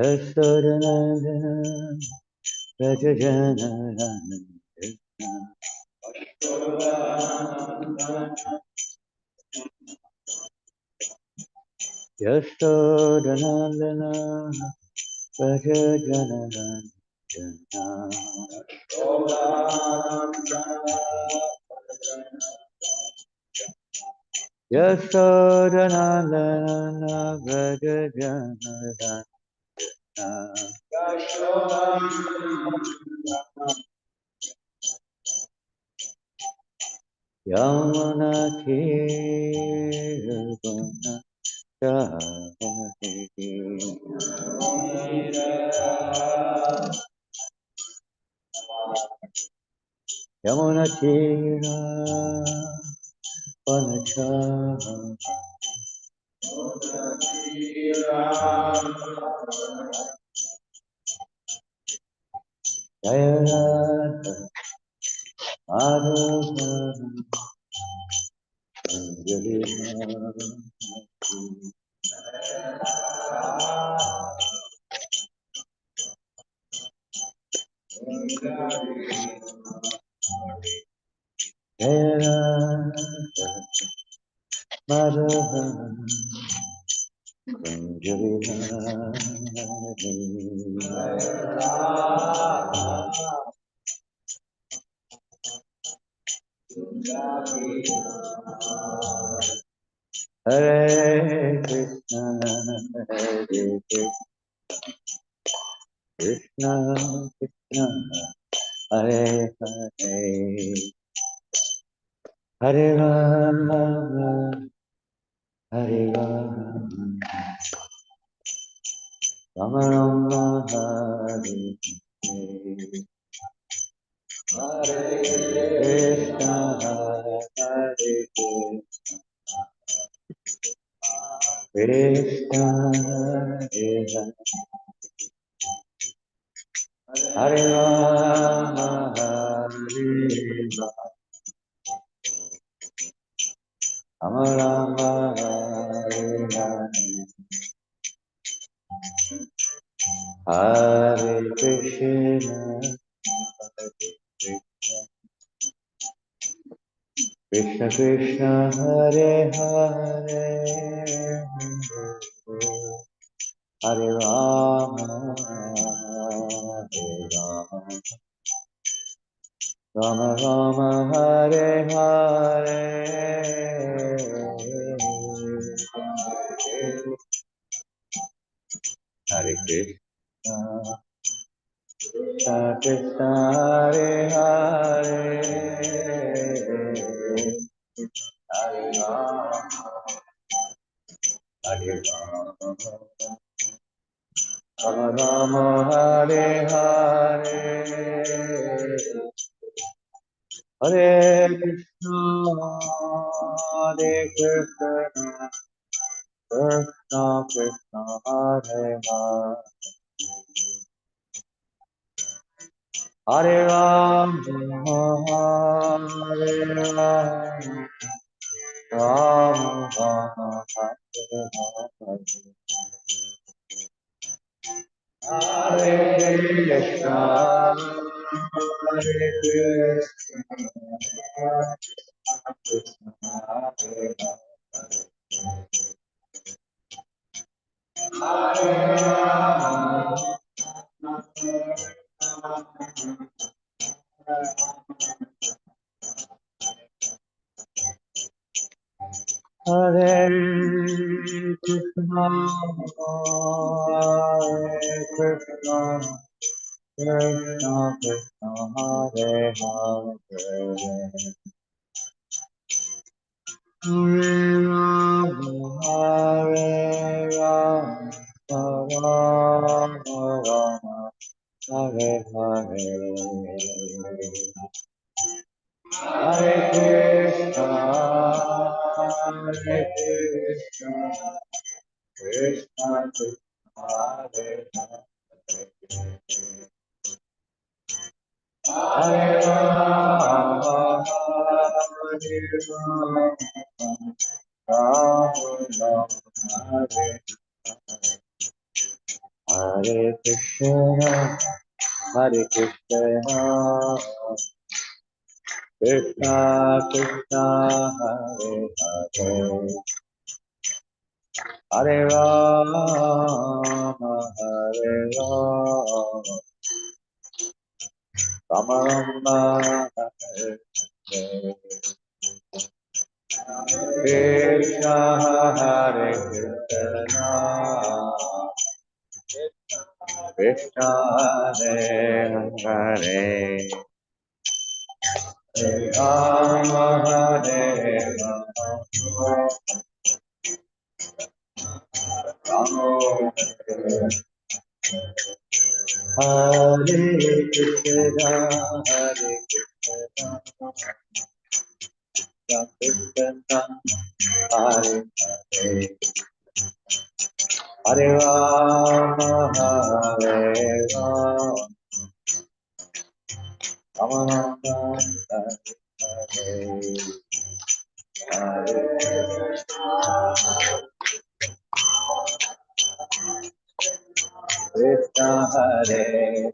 Yasodanandana Rajajanananda Yasodanandana Rajajanananda Yasodanandana Rajajanananda Yamuna Kirvana Shahati Yamuna Kirvana Shahati Jayarada Madhava Anjali Jayarada Madhava Anjali Hare Krishna Hare Krishna Krishna Hare Hare Hare Rama Hare Rama Rama Rama Hare Hare Krishna Hare Krishna Krishna Hare Rama Hare Rama Rama Rama Hare Hare Krishna Krishna Krishna Hare Hare Hare Rama Hare Rama Rama Rama Hare Hare Hare Krishna Krishna Krishna Hare Hare Hare Rama Hare Rama Rama Rama Hare Hare Hare Krishna Hare Krishna Krishna Krishna Hare Hare Hare Rama Hare Rama Rama Rama Hare Hare Hare Krishna Hare Krishna Krishna Hare Hare Hare Krishna Hare Krishna Krishna Krishna Hare Hare Hare Rama Hare Rama Rama Rama Hare Hare Hare Krishna Hare Krishna Krishna Krishna Hare Hare Rama Hare Rama Rama Rama Hare Hare Krishna, Hare Krishna, Krishna Krishna, Hare Hare, Hare Rama, Hare Rama, Rama Rama, Hare Hare, Krishna Hare Krishna, Krishna Hare Hare, Hare Rama, Hare Rama, Rama Hare Krishna, Hare Krishna, Krishna Hare Hare, Hare Rama, Hare Rama, Rama Rama, Hare Hare, Krishna Hare.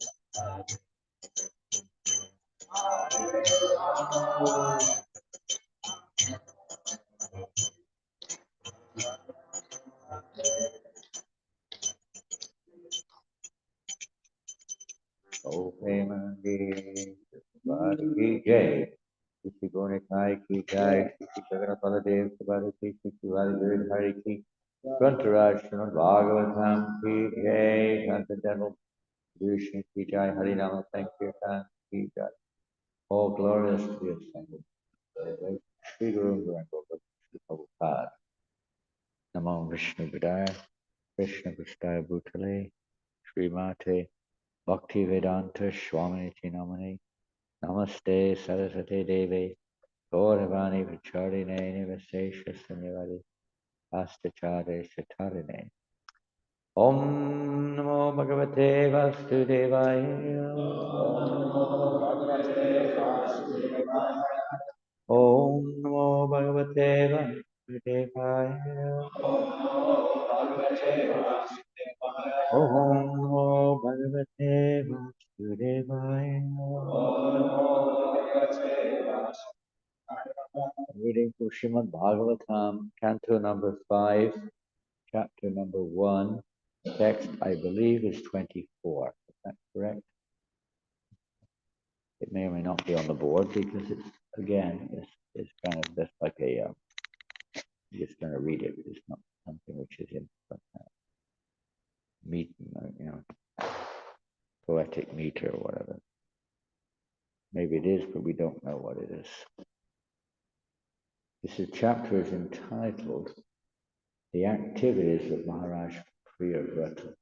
O Premanandi, Bhagavad Jai, Shri Gaurakai ki Jai, Shri Jagannath Baladev Bhagavad Ki, Shri Vadi Hari ki, Grantaraj Srimad Bhagavatam ki Jai, Transcendental Vishnu ki Jai, Harinama Sankirtan ki Jai. All glorious to be ascended. Shri Guru Gauranga Shri Prabhupada. Namo Vishnu Vidaya, Krishna Vistaya Bhutale, Shri Mate, Bhakti Vedanta Swami Namani, Namaste Saraswati Devi, Gauravani Vicharine Nivasesha Sanyavadi, Astachare Shatarine. Om Namo Bhagavate Vasudevaya. Om Namo Bhagavate Vasudevaya. Om Namo Bhagavate Vasudevaya. Reading from Srimad Bhagavatam, Canto number 5, chapter number 1. Text, I believe, is 24. Is that correct? It may or may not be on the board because it's, again, it's kind of just like a, you're just going to read it. It's not something which is in poetic meter or whatever. Maybe it is, but we don't know what it is. This chapter is entitled The Activities of Maharaj Priyavrata.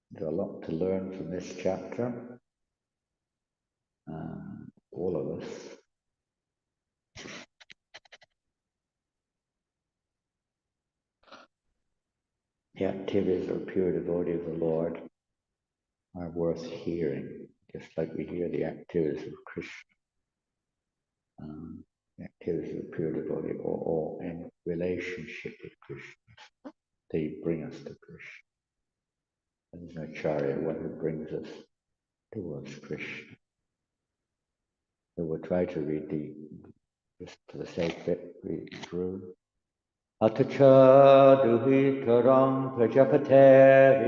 There's a lot to learn from this chapter. All of us. The activities of pure devotee of the Lord are worth hearing, just like we hear the activities of Krishna. The activities of pure devotee or in relationship with Krishna. They bring us to Krishna. There's no chariot, what brings us towards Krishna. So we'll try to read just for the sake of it, read through. Atacha duhitaram prajapate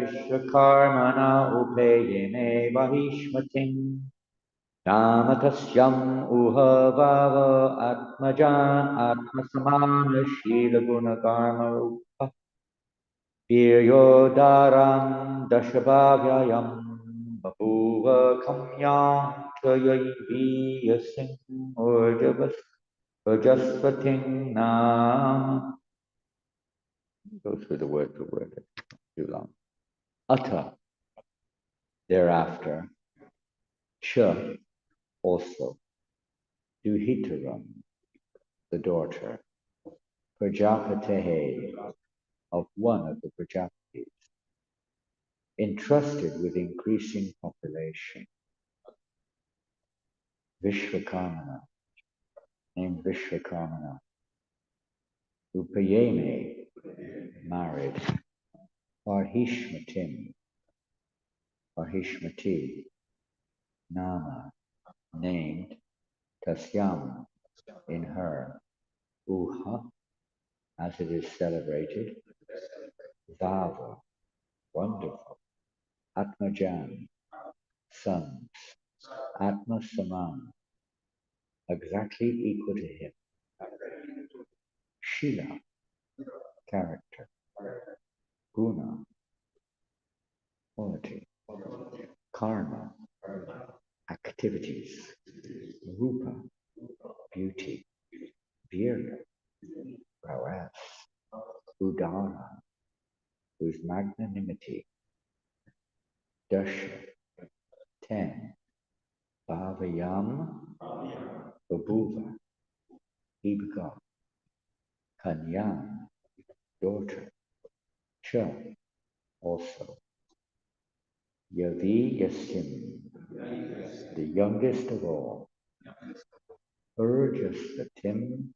vishwakarmana upayeme vahishmatim namatasyam uha bhava atmajan atmasamana shila gunakarma rupa viryodaram dashabhavyayam bahuva kamyam chayaviyasim urjasvatim nam. Go through the word for word. It's not too long. Ata, thereafter, Cha, also, Duhitaram, the daughter, Prajapatehe, of one of the Prajapatis, entrusted with increasing population, Vishwakarmana, named Vishwakarmana, Upayeme, married, Parhishmatim, Parhishmati, Nama, named Tasyam, in her, Uha, as it is celebrated, Vava, wonderful, Atmajan, sons, Atma Saman, exactly equal to him, Shila, character, Guna, quality, Karma, activities, Rupa, beauty, Virya, prowess, Udara, whose magnanimity, Dasha, 10, Bhavayam, Babuva, he begot, Kanyam, daughter, Cha, also, Yavi Yasim, the youngest of all, Urjasvatim,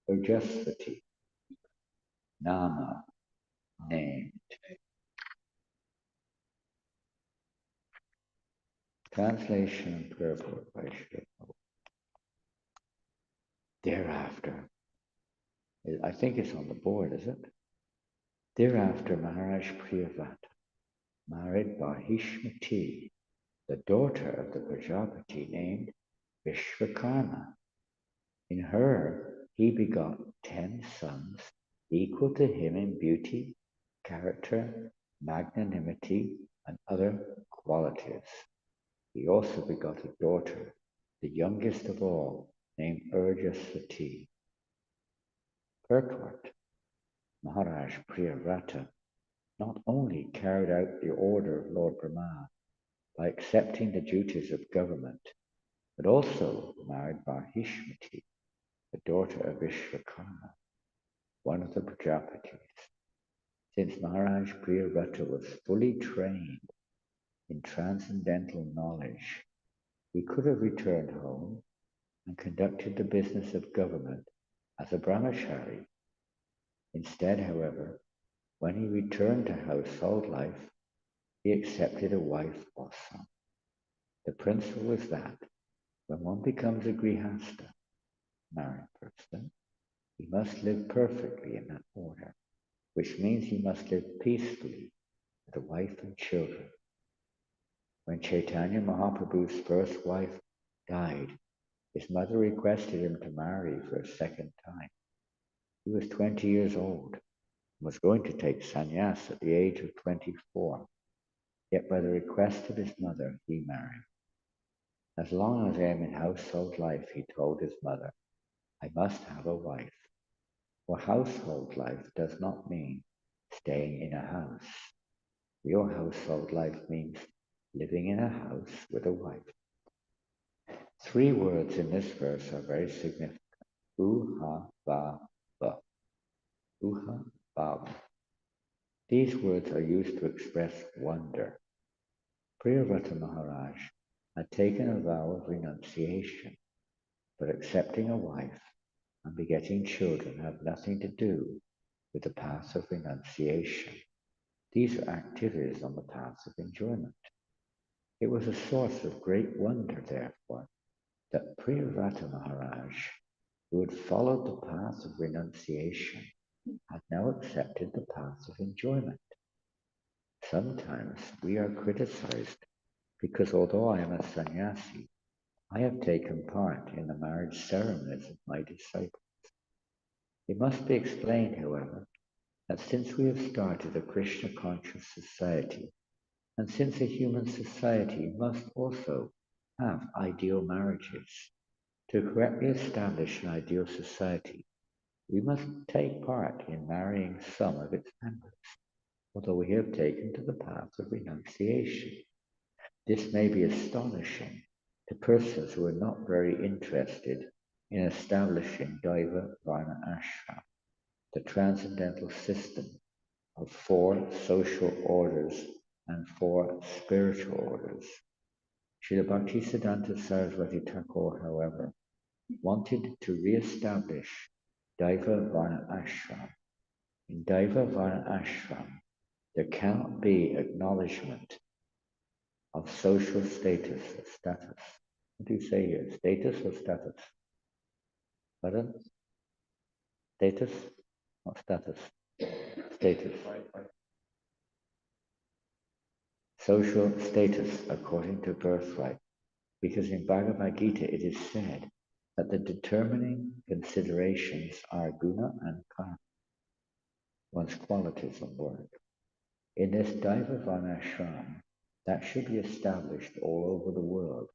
Urjasvati, Nama, named. Translation and purport by Srila. Thereafter, I think it's on the board, is it? Thereafter, Maharaj Priyavata married Bahishmati, the daughter of the Prajapati named Vishwakarma. In her, he begot 10 sons, equal to him in beauty, character, magnanimity, and other qualities. He also begot a daughter, the youngest of all, named Urjasvati. Purport: Maharaj Priyavrata not only carried out the order of Lord Brahma by accepting the duties of government, but also married Bahishmati, the daughter of Vishwakarma, one of the Prajapatis. Since Maharaj Priyavrata was fully trained in transcendental knowledge, he could have returned home and conducted the business of government as a brahmachari. Instead, however, when he returned to household life, he accepted a wife also. The principle is that when one becomes a grihastha, married person, he must live perfectly in that order, which means he must live peacefully with a wife and children. When Chaitanya Mahaprabhu's first wife died, his mother requested him to marry for a second time. He was 20 years old and was going to take sannyas at the age of 24. Yet by the request of his mother, he married. As long as I am in household life, he told his mother, I must have a wife. For household life does not mean staying in a house. Real household life means living in a house with a wife. 3 words in this verse are very significant. Uha, va, va. Uha, va. These words are used to express wonder. Priyavrata Maharaj had taken a vow of renunciation, but accepting a wife and begetting children have nothing to do with the path of renunciation. These are activities on the path of enjoyment. It was a source of great wonder, therefore, that Priyavrata Maharaj, who had followed the path of renunciation, had now accepted the path of enjoyment. Sometimes we are criticized because although I am a sannyasi, I have taken part in the marriage ceremonies of my disciples. It must be explained, however, that since we have started a Krishna conscious society, and since a human society must also have ideal marriages, to correctly establish an ideal society, we must take part in marrying some of its members, although we have taken to the path of renunciation. This may be astonishing to persons who are not very interested in establishing Daiva Varna Ashram, the transcendental system of 4 social orders and 4 spiritual orders. Srila Bhaktisiddhanta Saraswati Thakur, however, wanted to re-establish Daiva Varna Ashram. In Daiva Varna Ashram, there cannot be acknowledgement of social status or status. What do you say here? Status or status? Pardon? Status or status? Status. Social status according to birthright. Because in Bhagavad Gita it is said that the determining considerations are guna and karma, one's qualities of work. In this Daiva Varnashram, that should be established all over the world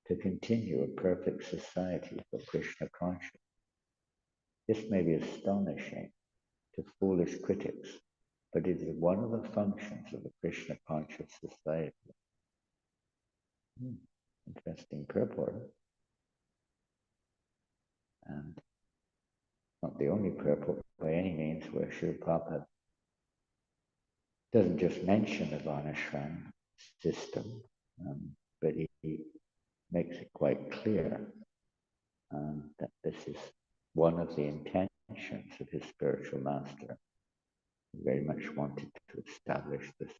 to continue a perfect society for Krishna consciousness. This may be astonishing to foolish critics, but it is one of the functions of the Krishna conscious society. Interesting purport. And not the only purport by any means, where Srila Prabhupada doesn't just mention the Varnashram system, but he makes it quite clear that this is one of the intentions of his spiritual master. He very much wanted to establish this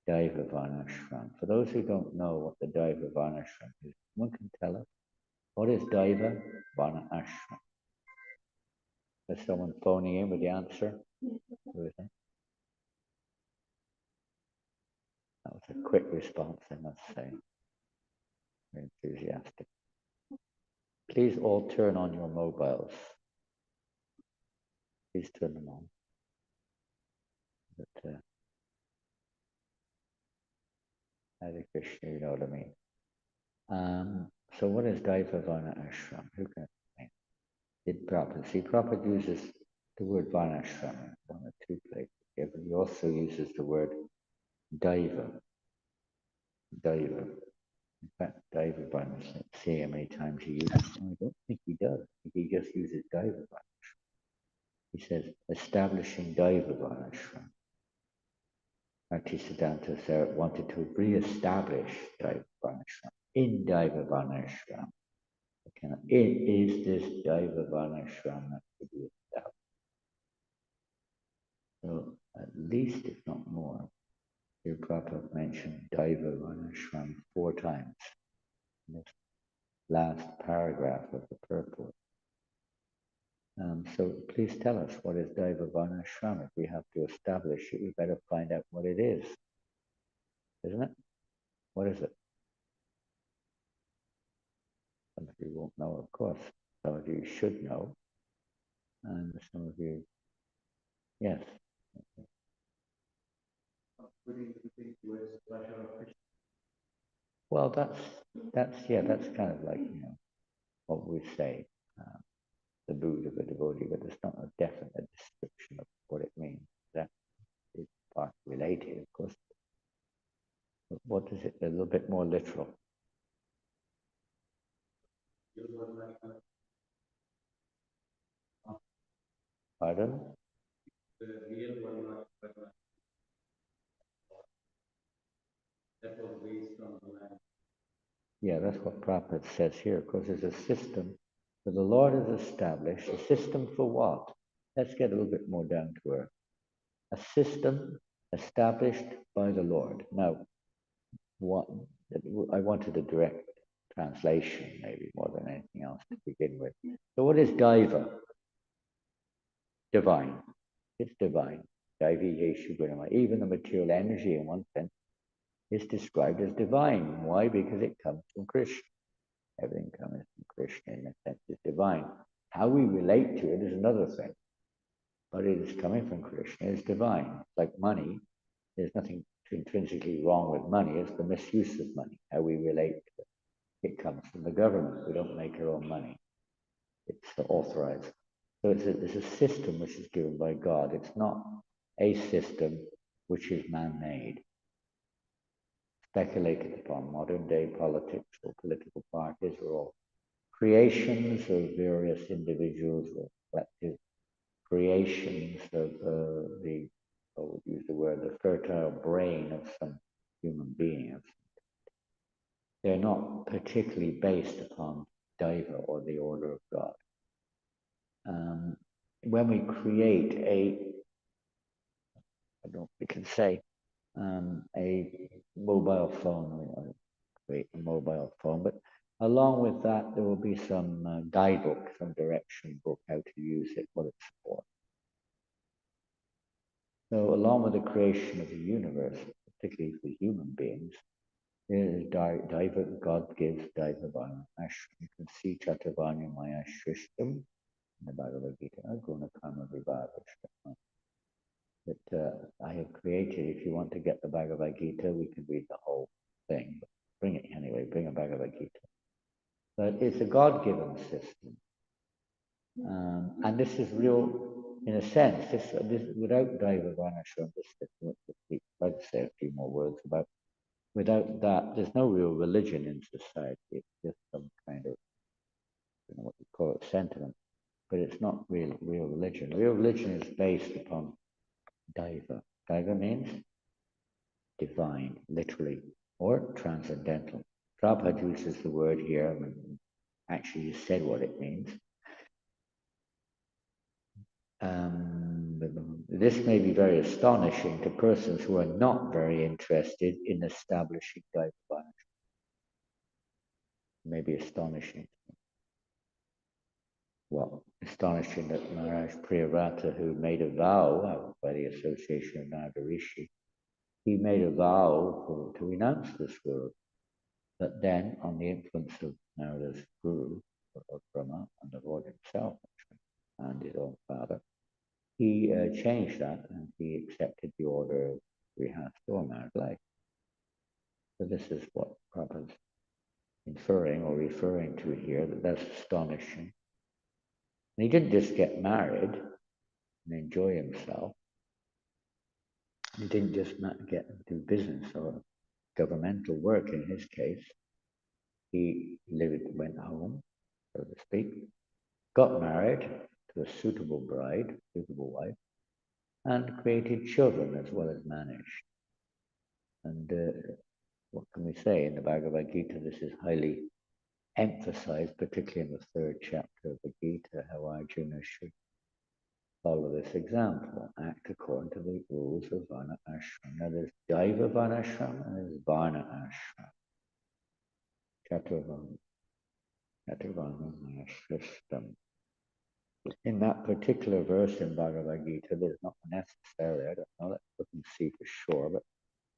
Daiva Varnashram. For those who don't know what the Daiva Varnashram is, someone can tell us, what is Daiva Varnashram? Is someone phoning in with the answer? Who is it? That was a quick response, I must say. Very enthusiastic. Please all turn on your mobiles. Please turn them on. But, Hare Krishna, you know what I mean. So what is Daiva Varnashram? Who can explain? Did Prabhupada? See, Prabhupada uses the word Varnashram in one or two places here, but he also uses the word Daiva. Daiva. In fact, Daiva Varnashram, let's see how many times he uses it. I don't think he does. I think he just uses Daiva Varnashram. He says, establishing Daiva Varnashram. Bhaktisiddhanta wanted to re-establish Daiva Varnashram. In Daiva Varnashram. It is this Daiva Varnashram that to be established. So at least, if not more, your Prabhupada mentioned Daiva Varnashram 4 times in this last paragraph of the purport. So please tell us, what is Daiva Varnashram? If we have to establish it, we better find out what it is. Isn't it? What is it? Some of you won't know, of course. Some of you should know. And some of you, yes. Well, that's kind of like, what we say, the mood of a devotee, but it's not a definite description of what it means. That is part related, of course. But what is it? A little bit more literal. Pardon? The real one, that was based on the land. Yeah, that's what Prabhupada says here. Of course, there's a system that the Lord has established. A system for what? Let's get a little bit more down to earth. A system established by the Lord. Now, what I wanted a direct translation, maybe more than anything else to begin with. So, what is Daiva? Divine. It's divine. Daivi Yeshu Gunama. Even the material energy, in one sense, is described as divine. Why? Because it comes from Krishna. Everything comes from Krishna, in a sense, is divine. How we relate to it is another thing. But it is coming from Krishna, it's divine. Like money, there's nothing intrinsically wrong with money, it's the misuse of money, how we relate to it. It comes from the government. We don't make our own money. It's authorized. So it's a system which is given by God. It's not a system which is man-made, speculated upon. Modern day politics or political parties are all creations of various individuals or collective creations of I would use the word, the fertile brain of some human being. They're not particularly based upon Daiva or the order of God. When we create we can say, a mobile phone, create a mobile phone. But along with that, there will be some guidebook, some direction book, how to use it, what it's for. So along with the creation of the universe, particularly for human beings, there is Daiva, God gives Daiva Varna Ashram. You can see Chaturvanya Maya Shrishtam in the Bhagavad Gita, Guna Karma Vibhava Shram. That I have created. If you want to get the Bhagavad Gita, we can read the whole thing. But bring it anyway, bring a Bhagavad Gita. But it's a God-given system. And this is real, in a sense, this without Daiva Varnashram, this system, which I'd like to say a few more words about, without that, there's no real religion in society. It's just some kind of, I don't know what you call it, sentiment. But it's not real religion. Real religion is based upon Daiva. Daiva means divine, literally, or transcendental. Prabhupada uses the word here, and actually he said what it means. This may be very astonishing to persons who are not very interested in establishing Daiva. It may be astonishing. Well, astonishing that Maharaj Priyavrata, who made a vow by the association of Nagarishi, he made a vow to renounce this world. But then, on the influence of Narada's guru, of Brahma, and the Lord himself, actually, and his own father, he changed that and he accepted the order of Grihastha or married life. So this is what Prabhupada's inferring or referring to here, that's astonishing. And he didn't just get married and enjoy himself. He didn't just do business or governmental work in his case. He went home, so to speak, got married to a suitable bride, suitable wife, and created children as well as managed. And what can we say? In the Bhagavad Gita, this is highly emphasized, particularly in the third chapter of the Gita, how Arjuna should follow this example, act according to the rules of Varna Ashram. Now there's Daiva Varna Ashram and there's Varna Ashram. Chaturvanya System. In that particular verse in Bhagavad Gita, there's not necessarily, I don't know, let's look and see for sure, but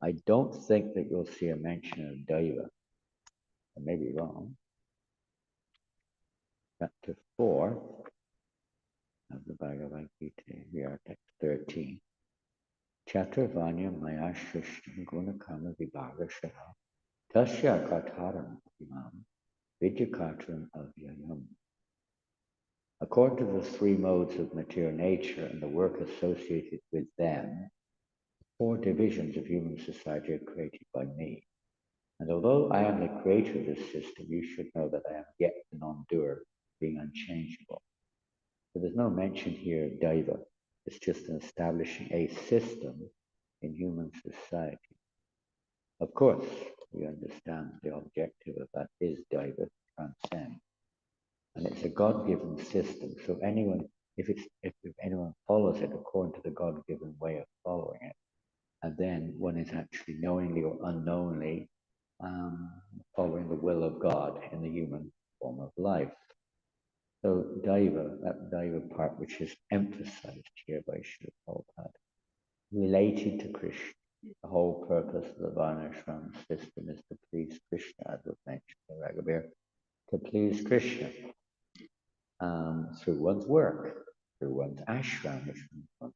I don't think that you'll see a mention of Daiva. I may be wrong. Chapter 4 of the Bhagavad Gita, we are text 13. Chaturvanya Maya Shrishtam Gunakama Vibhaga Shaha Tasya Kataram Imam Vidyakatram Avyayam. According to the three modes of material nature and the work associated with them, 4 divisions of human society are created by me. And although I am the creator of this system, you should know that I am yet the non-doer, being unchangeable. So there's no mention here of Daiva. It's just an establishing a system in human society. Of course, we understand the objective of that is Daiva, transcend. And it's a God-given system. So if anyone follows it according to the God-given way of following it, and then one is actually knowingly or unknowingly following the will of God in the human form of life. So Daiva, that Daiva part which is emphasized here by Srila Prabhupada, related to Krishna. The whole purpose of the Varnashram system is to please Krishna, as was mentioned in Raghavir, to please Krishna through one's work, through one's ashram, which means one's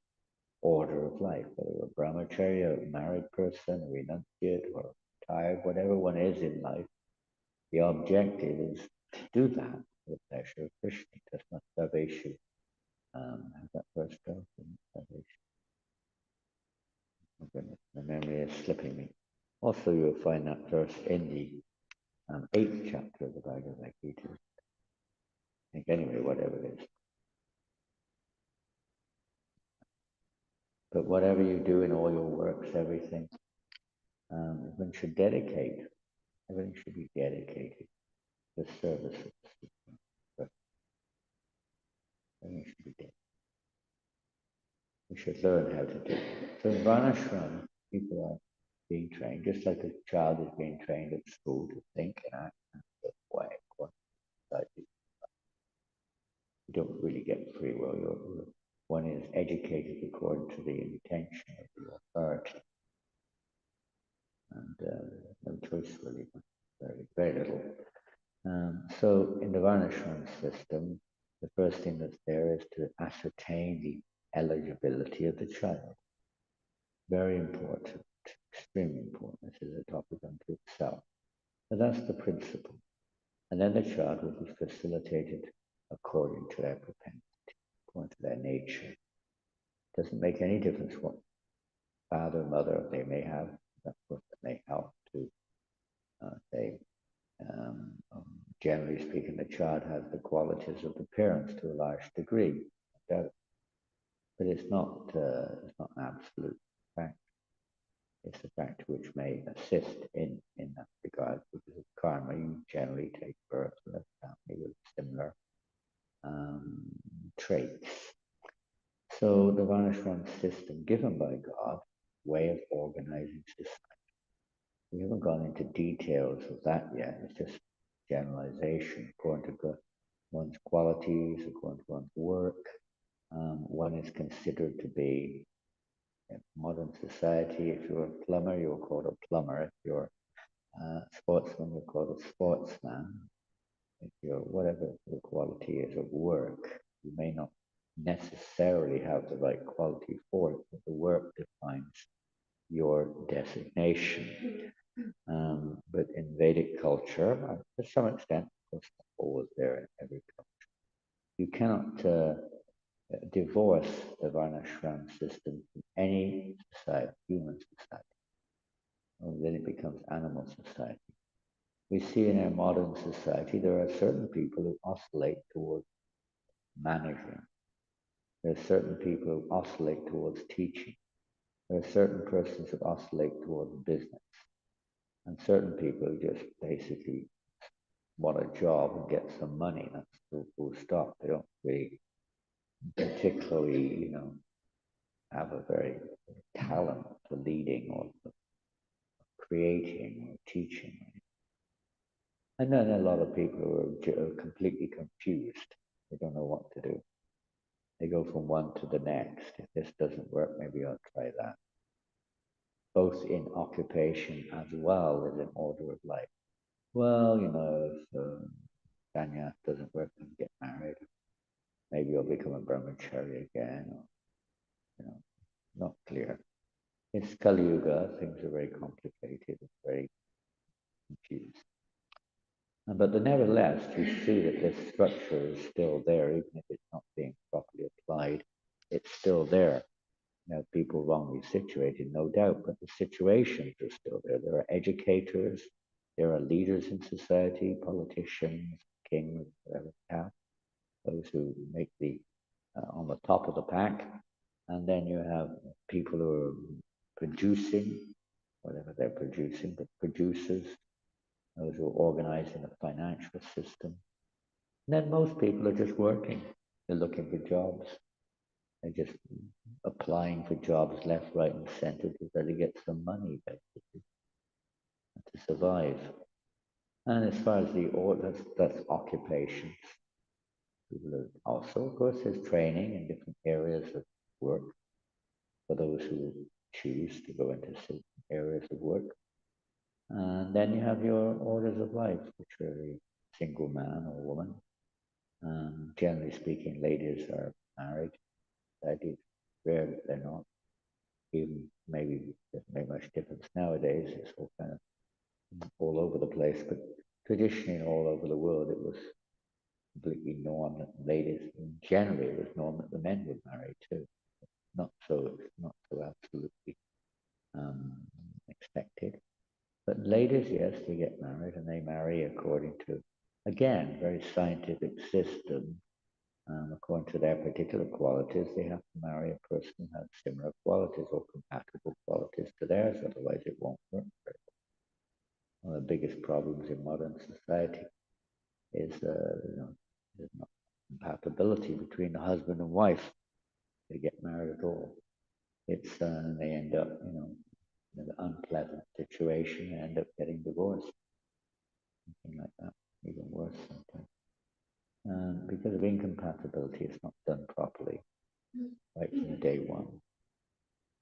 order of life, whether you're a brahmacharya, a married person, a renunciate, or retired, whatever one is in life, the objective is to do that for the pleasure of Krishna. That's not salvation. How's that verse go? Salvation. Oh goodness, my memory is slipping me. Also, you'll find that verse in the 8th chapter of the Bhagavad Gita. I think anyway, whatever it is. But whatever you do in all your works, everything, one should dedicate. Everything should be dedicated to the service of the system. Everything should be dedicated. We should learn how to do it. So in Varnashram, people are being trained, just like a child is being trained at school to think and act in a certain way. You don't really get free will. One is educated according to the intention of the authority, and no choice really, very little. So in the Varnashram system, the first thing that's there is to ascertain the eligibility of the child. Very important, extremely important. This is a topic unto itself. But that's the principle. And then the child will be facilitated according to their propensity, according to their nature. It doesn't make any difference what father or mother they may have. Of course, that may help to say, generally speaking, the child has the qualities of the parents to a large degree, no doubt. But it's not an absolute fact. It's a fact which may assist in that regard, because of karma. You generally take birth with a family with similar traits. So the Varnashram system given by God, way of organizing society. We haven't gone into details of that yet. It's just generalization according to one's qualities, according to one's work. One is considered to be, in modern society, if you're a plumber, you're called a plumber. If you're a sportsman, you're called a sportsman. If you're whatever the quality is of work, you may not necessarily have the right quality for it, but the work defines your designation. But in Vedic culture, to some extent, of course, that's always there in every culture, you cannot divorce the Varnashram system from any society, human society. And then it becomes animal society. We see in our modern society there are certain people who oscillate towards managing. There are certain people who oscillate towards teaching. There are certain persons who oscillate towards business. And certain people who just basically want a job and get some money. That's the full stop. They don't really particularly, have a very talent for leading or for creating or teaching. And then a lot of people who are completely confused. They don't know what to do. They go from one to the next. If this doesn't work, maybe I'll try that. Both in occupation as well as in order of life. Well, if sannyas doesn't work, then get married. Maybe I'll become a brahmachari again. Or, not clear. It's Kali Yuga. Things are very complicated and very confused. But nevertheless, you see that this structure is still there, even if it's not being properly applied. It's still there. People wrongly situated, no doubt, but the situations are still there. There are educators, there are leaders in society, politicians, kings, whatever have, those who make on the top of the pack. And then you have people who are producing, whatever they're producing, but producers, those who are organizing the financial system. And then most people are just working. They're looking for jobs. They're just applying for jobs left, right, and center to really get some money, basically, to survive. And as far as the order, that's occupations. Also, of course, there's training in different areas of work for those who choose to go into certain areas of work. And then you have your orders of life, which are a single man or woman. Generally speaking, ladies are married. That is rare that they're not. Even maybe doesn't make much difference nowadays. It's all kind of all over the place. But traditionally, all over the world, it was completely norm that ladies, generally, it was norm that the men would marry too. Not so absolutely expected. But ladies, yes, they get married, and they marry according to, again, very scientific system. According to their particular qualities, they have to marry a person who has similar qualities or compatible qualities to theirs, otherwise it won't work very well. One of the biggest problems in modern society is there's not compatibility between the husband and wife. They get married at all. they end up, in an unpleasant situation and end up getting divorced, something like that, even worse sometimes. Because of incompatibility, it's not done properly, right from day one.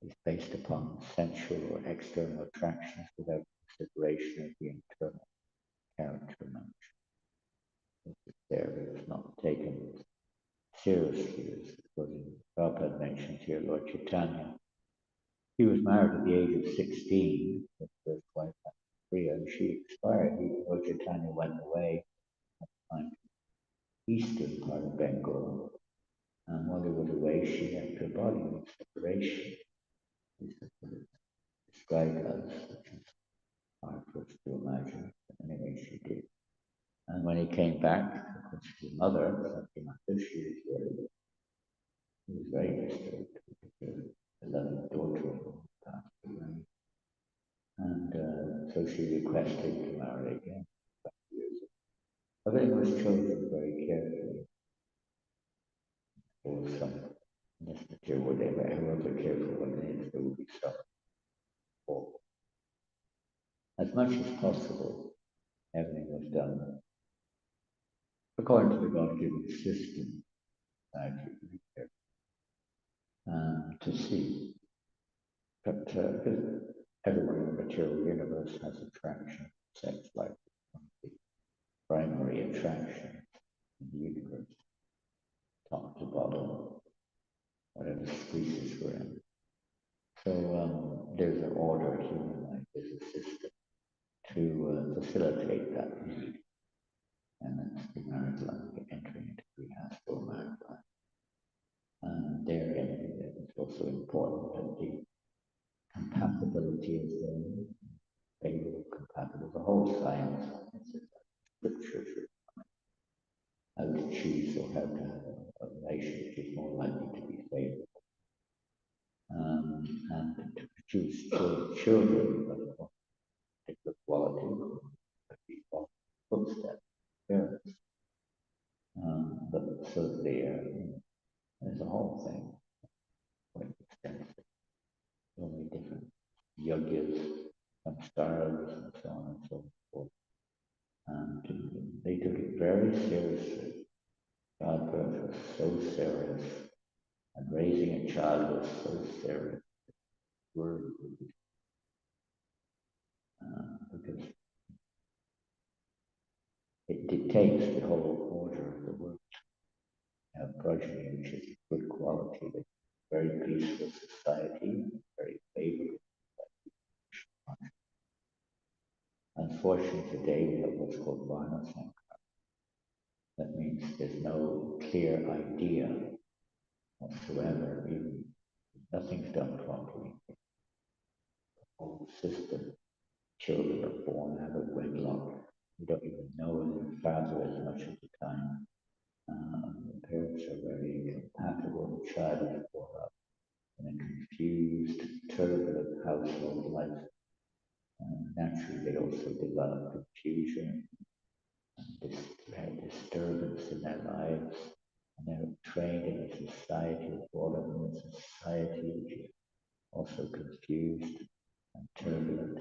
It's based upon sensual or external attractions without consideration of the internal character match. It's not taken seriously, as Prabhupada mentioned here, Lord Chaitanya. He was married at the age of 16 with his wife, Priya, and she expired. Lord Chaitanya went away at the time to eastern part of Bengal. And while he was away, she left her body in separation. This is what it's described as, which is hard for us to imagine. But anyway, she did. And when he came back, of his mother, he was very disturbed because the 11th daughter passed away. And so she requested to marry again. Everything was chosen very carefully. There was some, however careful one is, there will be some fault. As much as possible, everything was done according to the God-given system to see. But everyone in the material universe has attraction, sex life, the primary attraction in the universe, top to bottom, whatever species we're in. So there's an order, human life, there's a system to facilitate that need. And that's the married life, entering into grihastha married life. And therein it's also important that the compatibility is there, favorable compatible. The whole science, scriptures, how to choose or how to have a relationship is more likely to be favorable. And to produce children of particular quality, people, footsteps, parents. But so there's a whole thing, quite extensive, so many different yogas, samskaras, and so on and so forth. And they took it very seriously. Childbirth was so serious, and raising a child was so serious. Because it dictates the whole order of the world. Progeny, which is good quality, a very peaceful society, very favorable. Unfortunately, today we have what's called Varna Sankara. That means there's no clear idea whatsoever, even nothing's done properly. The whole system, children are born out of wedlock. You don't even know their father as much of the time. The parents are very incompatible. The child is brought up in a confused, turbulent household life. Naturally, they also develop confusion and disturbance in their lives. And they're trained in a society, brought up in a society which is also confused and turbulent,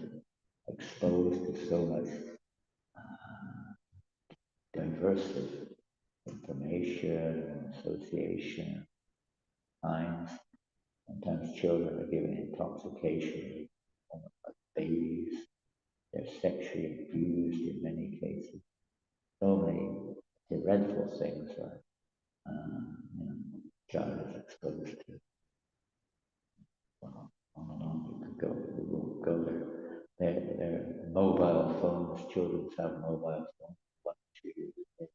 exposed to so much diversive information, association, times. Sometimes children are given intoxication, almost like babies. They're sexually abused in many cases. So many dreadful things are, child is exposed to. Well, on and on you could go. We won't go there. They're mobile phones. Children have mobile phones. 1, 2 years of age.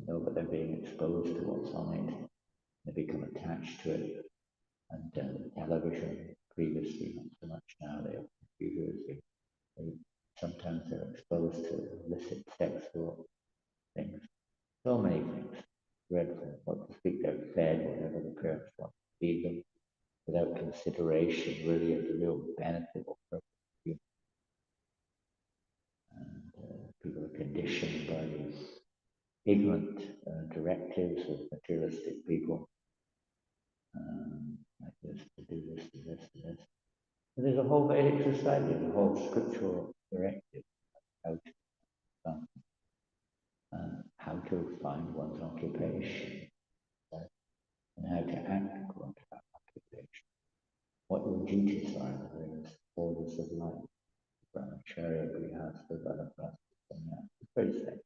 But they're being exposed to what's on it. They become attached to it. And television previously, not so much now. They have computers. Sometimes they're exposed to illicit sexual things. So many things. Dreadful. What to speak, they're fed whatever the parents want to feed them without consideration really of the real benefit or purpose. And people are conditioned by these ignorant directives of materialistic people. like this, to do this, to this, to this. And there's a whole Vedic society, a whole scriptural directive how to, how to find one's occupation, right? And how to act according to that occupation. What your duties are in the various orders of life, brahmacharya, grihastha, vanaprastha, sannyasa. It's very sad.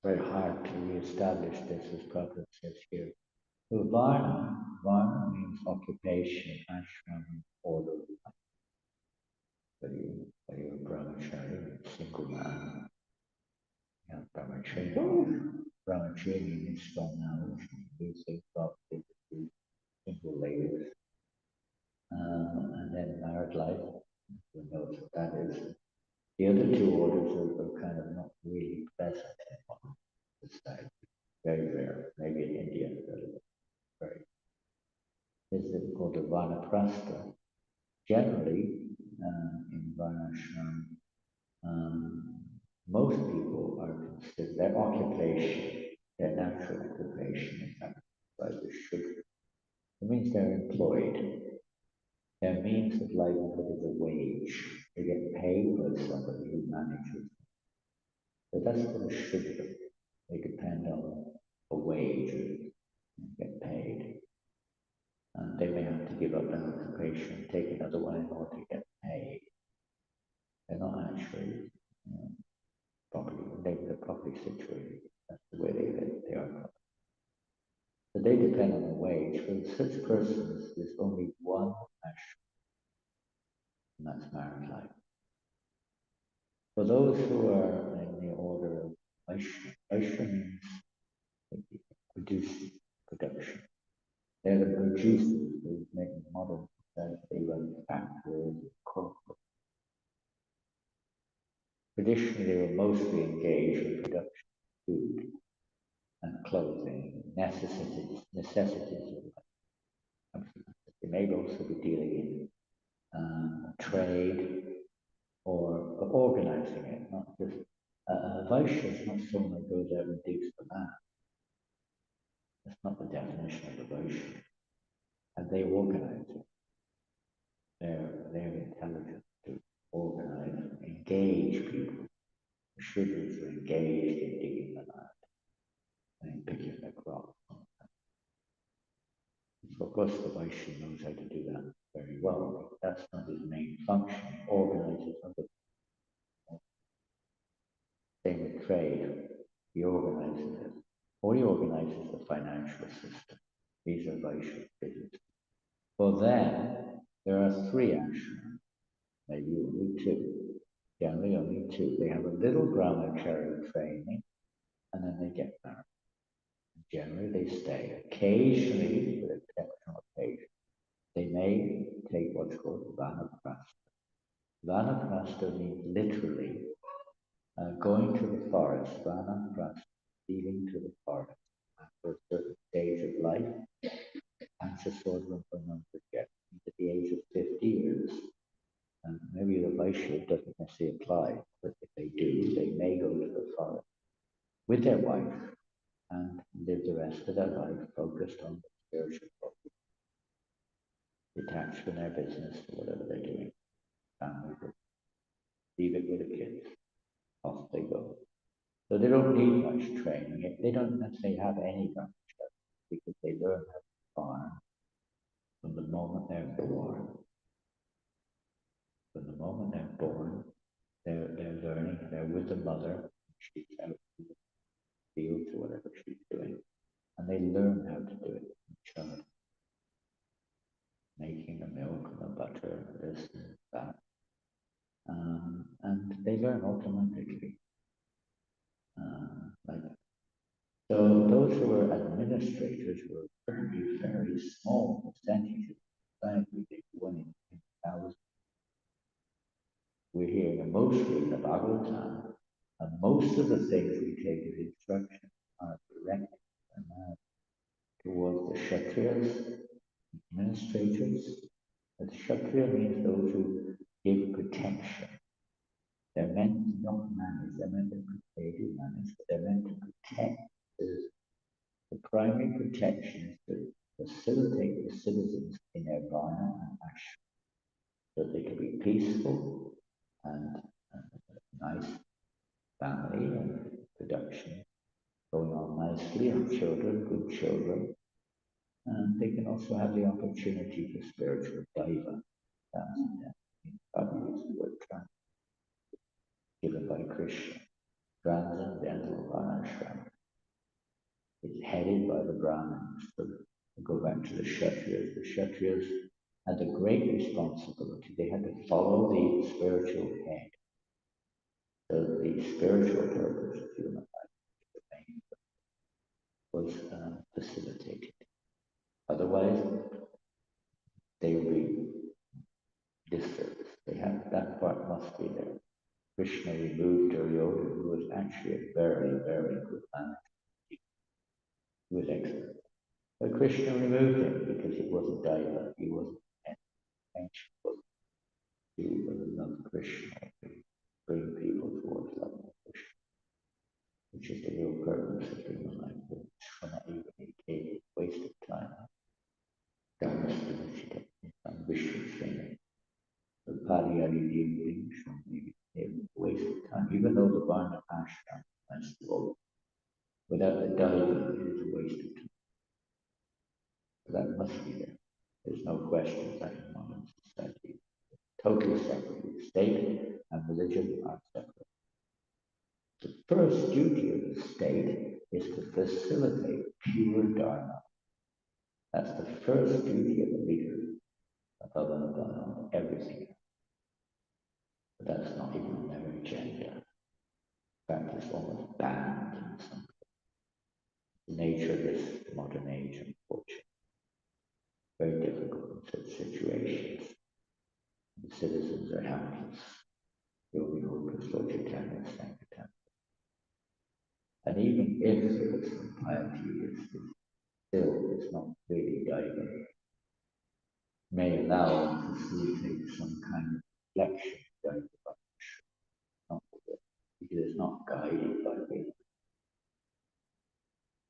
Very hard to re-establish this, as Prabhupada says here. So varna means occupation, ashram, order of life. Whether you're a brahmachari, single man, brahmachari means strong knowledge, using property to single ladies, and then married life, who knows what that is. The other two orders are kind of not really present in this side. Very rare, maybe in India, very. This is called the vanaprastha. Generally, in varnashram, most people are considered their occupation, their natural occupation is by the sugar. It means they're employed. Their means of livelihood is a wage. They get paid by somebody who manages. So that's called a sugar. They depend on a wage and get paid. And they may have to give up an occupation, take another one in order to get paid. They're not actually properly, they're properly situated. That's the way they live. They are. So they depend on the wage. For such persons, there's only one ashram, and that's married life. For those who are in the order of Vaishya means production. They're the producers who make models that they run factories, corporate. Traditionally, they were mostly engaged in production of food and clothing, necessities of life. They may also be dealing in trade or organizing it, not just. Vaishya is not someone that goes out and digs the land. That's not the definition of a Vaishya. And they organize it. They're intelligent to organize, engage people. The Shudras are engaged in digging the land and in picking the crop. So of course the Vaishya knows how to do that very well, but that's not his main function. He organizes other people. Same with trade. He organizes it. Or he organizes the financial system. These are Vaishya business. For them, there are three ashrams, maybe only two. Generally only two. They have a little brahmacharya training, and then they get married. Generally they stay. Occasionally, with exceptional occasions, they may take what's called vanaprastha. Vanaprastha means literally going to the forest. Vanaprastha, leading to the forest after a certain stage of life. Ancestral forget at the age of 50 years. And maybe the Vaishya doesn't necessarily apply, but if they do, they may go to the forest with their wife and live the rest of their life focused on the spiritual focus, detached from their business or whatever they're doing, family, leave it with the kids, off they go. So they don't need much training. They don't necessarily have any training because they learn how to farm from the moment they're born. From the moment they're born, they're learning, they're with the mother, she's out in the fields or whatever she's doing, and they learn how to do it from childhood. Making the milk and the butter, this and that. And they learn automatically. Like that. So those who are administrators were very, very small percentage of society. They won in thousands. We're hearing mostly in the Bhagavatam, and most of the things we take as instruction are directed towards the Kshatriyas, administrators. The Kshatriya means those who give protection. They're meant to not manage, they're meant to manage, but they're meant to protect the primary protection is to facilitate the citizens in their varna and ashram so they can be peaceful and nice family and production going on nicely, and children, good children. And they can also have the opportunity for spiritual daiva, given by Krishna. Transcendental Varnashram is headed by the Brahmins. So we go back to the Kshatriyas. The Kshatriyas had a great responsibility. They had to follow the spiritual head. So the spiritual purpose of human life was facilitated. Otherwise, they would be disturbed. That part must be there. Krishna removed Duryodhana, who was actually a very, very good man. He was excellent. But Krishna removed him because he wasn't Daiva, he wasn't ancient. He was love Krishna, to bring people towards love of Krishna, which is the real purpose of human life. It's not even a waste of time. Dharma Vishnu saying, the Pariyari Devi a waste of time. Even though the Varna Ashram has to go, without the Daiva, it is a waste of time. That must be there. There's no question that in modern society, totally separate. State and religion are separate. The first duty of the state is to facilitate pure dharma. That's the first duty of the leader, above and above everything. But that's not even on their agenda. In fact, it's almost banned in some the nature of this modern age, unfortunately. Very difficult in such situations. The citizens are helpless. Yogi Hokus Lojitana Sankatana. And even if there was some piety, it's not really diving. May allow and facilitate some kind of reflection guided by because it's not guided by faith.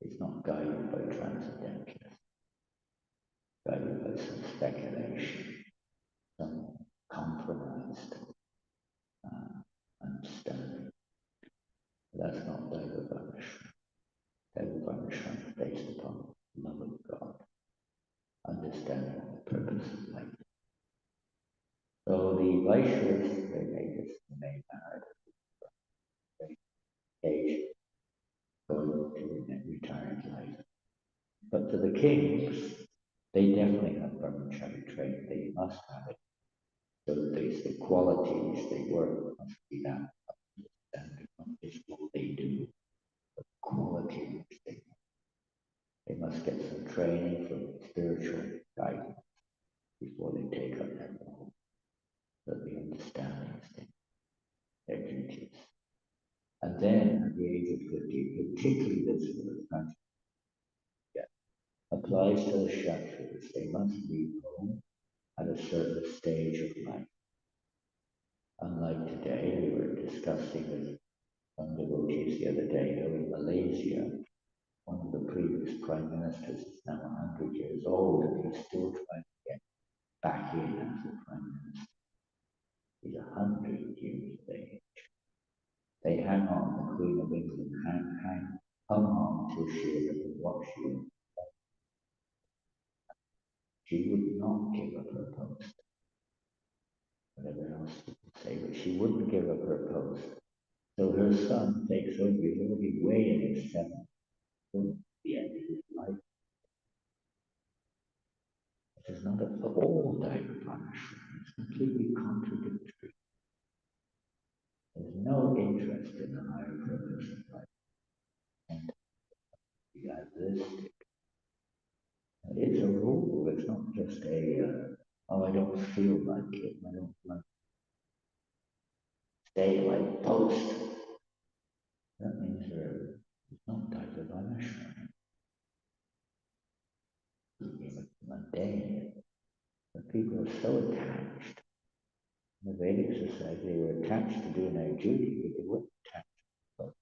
It's not guided by transcendentalism, guided by some speculation, some compromised understanding. That's not Daiva Varnashram. Daiva Varnashram is based upon love of God, understanding the purpose of life. So the Vaishyas, they made this the main narrative, age, going to retired life. But to the kings, they definitely have brahmachari training. They must have it. So the qualities they work must be that understanding, not just what they do, but qualities they must get some training from spiritual guidance before they take up that role. So the understanding their duties. And then at the age of 50, particularly this was applies to the Kshatriyas. They must leave home at a certain stage of life. Unlike today, we were discussing with some devotees the other day how in Malaysia, one of the previous prime ministers is now 100 years old and he's still trying to get back in as a prime minister. He's 100 years of age. They hang on, the Queen of England hung on till she had what she would not give up her post. Whatever else people say, but she wouldn't give up her post. So her son takes over, he's already way in his 70s, the end of his life. It is not at all direct punishment. It's completely contradictory. There's no interest in the higher purpose of life. And the idealistic. It's a rule, it's not just I don't feel like it, I don't like stay like post. That means it's not direct punishment. It's mundane. But people are so attached. In the Vedic society, they were attached to doing their duty, but they weren't attached to God.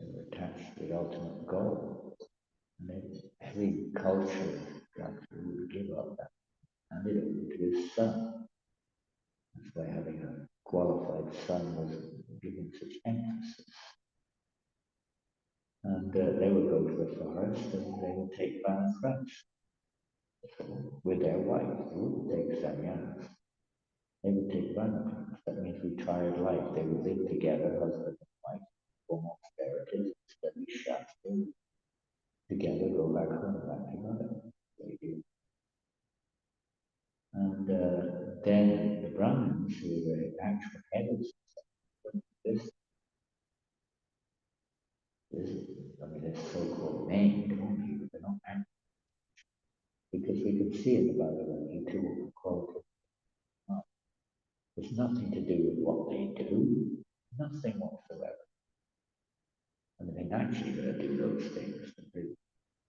They were attached the ultimate goal. And every culture would give up that, and it over to his son. That's why having a qualified son was given such emphasis. And they would go to the forest and they would take banana with their wife. They wouldn't take sannyas. They would take banana. That means retired life. They would live together, husband and wife, perform austerities, study shastra, together, go back home, back together. They do. And then the Brahmins, who were the actual head of this, I mean, they're so-called named people, they're not actual. Because we can see in the Bhagavad Gita what the quality of. It's nothing to do with what they do, nothing whatsoever. I mean, they're naturally going to do those things. The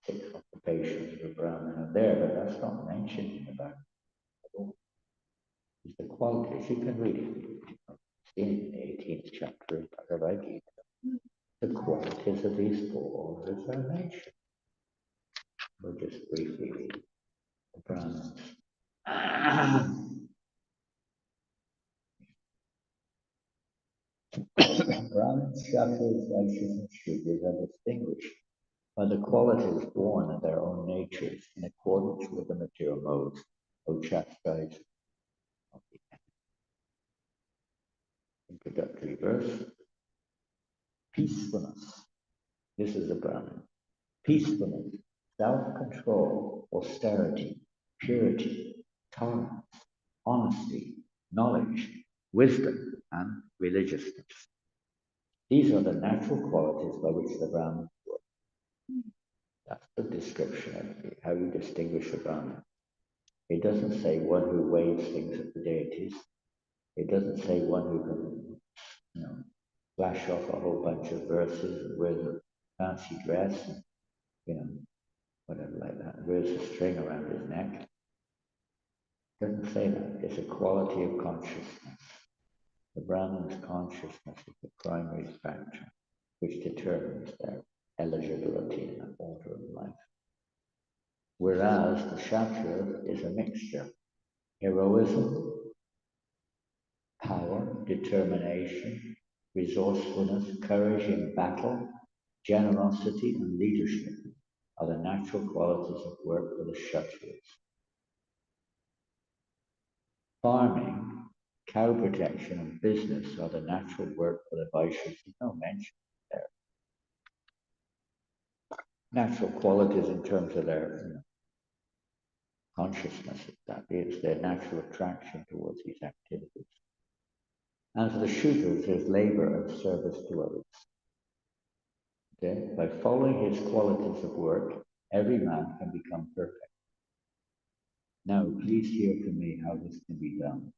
6 occupations of a Brahmin are there, but that's not mentioned in the Bhagavad Gita. It's the qualities. You can read it in the 18th chapter of Bhagavad Gita. The qualities of these 4 orders are mentioned. We'll just briefly read the Brahmins. Brahmins, Kshatriyas, Vaishyas, and Shudras are distinguished by the qualities born of their own natures in accordance with the material modes of chastised. Introductory verse. Peacefulness. This is the Brahmin. Peacefulness, self-control, austerity, purity, tolerance, honesty, knowledge, wisdom, and religiousness. These are the natural qualities by which the Brahmins work. That's the description of how you distinguish a Brahmin. It doesn't say one who waves things at the deities. It doesn't say one who can, flash off a whole bunch of verses and wears a fancy dress and, whatever like that, wears a string around his neck. It doesn't say that. It's a quality of consciousness. The Brahmin's consciousness is the primary factor which determines their eligibility in the order of life. Whereas the Kshatriya is a mixture. Heroism, power, determination, resourcefulness, courage in battle, generosity, and leadership are the natural qualities of work for the Kshatriyas. Farming, cow protection, and business are the natural work for the Vaishyas. There's no mention there. Natural qualities in terms of their consciousness, that is, their natural attraction towards these activities. And for the Shudras, there's labor and service to others. Okay? By following his qualities of work, every man can become perfect. Now, please hear from me how this can be done.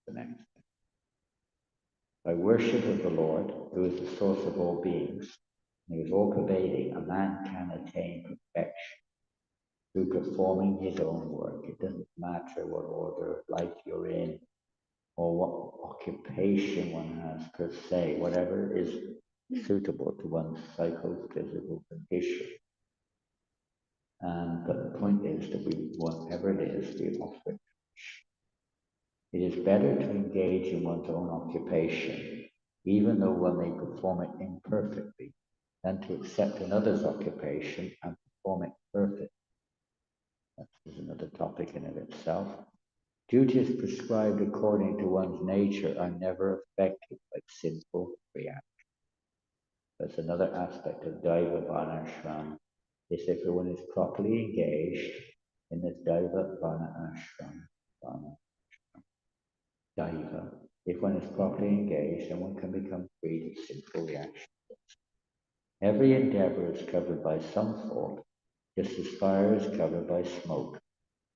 The next thing. By worship of the Lord, who is the source of all beings, and who is all-pervading, a man can attain perfection through performing his own work. It doesn't matter what order of life you're in, or what occupation one has per se, whatever is suitable to one's psychophysical condition. But the point is that whatever it is, we offer it. It is better to engage in one's own occupation, even though one may perform it imperfectly, than to accept another's occupation and perform it perfectly. That is another topic in of itself. Duties prescribed according to one's nature are never affected by sinful reaction. That's another aspect of Daiva Vana Ashram, is if one is properly engaged in this Daiva Vana Ashram, Daiva, if one is properly engaged, then one can become free of sinful reaction. Every endeavor is covered by some fault, just as fire is covered by smoke.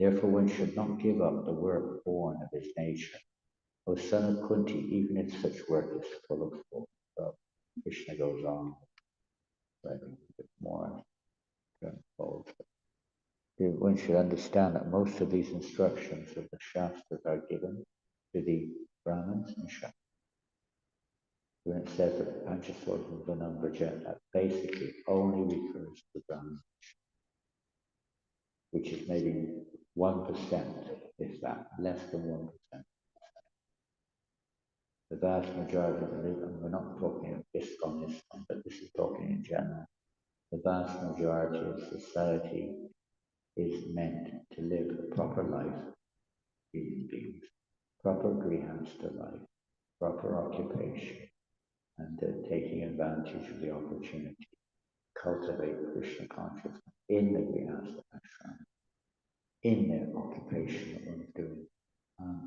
Therefore, one should not give up the work born of his nature. O son of Kunti, even if such work is full of fault. So Krishna goes on, writing a bit more unfold. One should understand that most of these instructions of the Shastras are given to the Brahmins and Kshatriyas. when it says that the Panchaswara Vanambraja, that basically only refers to Brahman, which is maybe 1%, if that, less than 1%. The vast majority of the, and we're not talking of ISKCON, but this is talking in general, the vast majority of society is meant to live a proper life, human beings, proper grihastha life, proper occupation, and taking advantage of the opportunity to cultivate Krishna consciousness in the grihastha ashram, in their occupation that one's doing,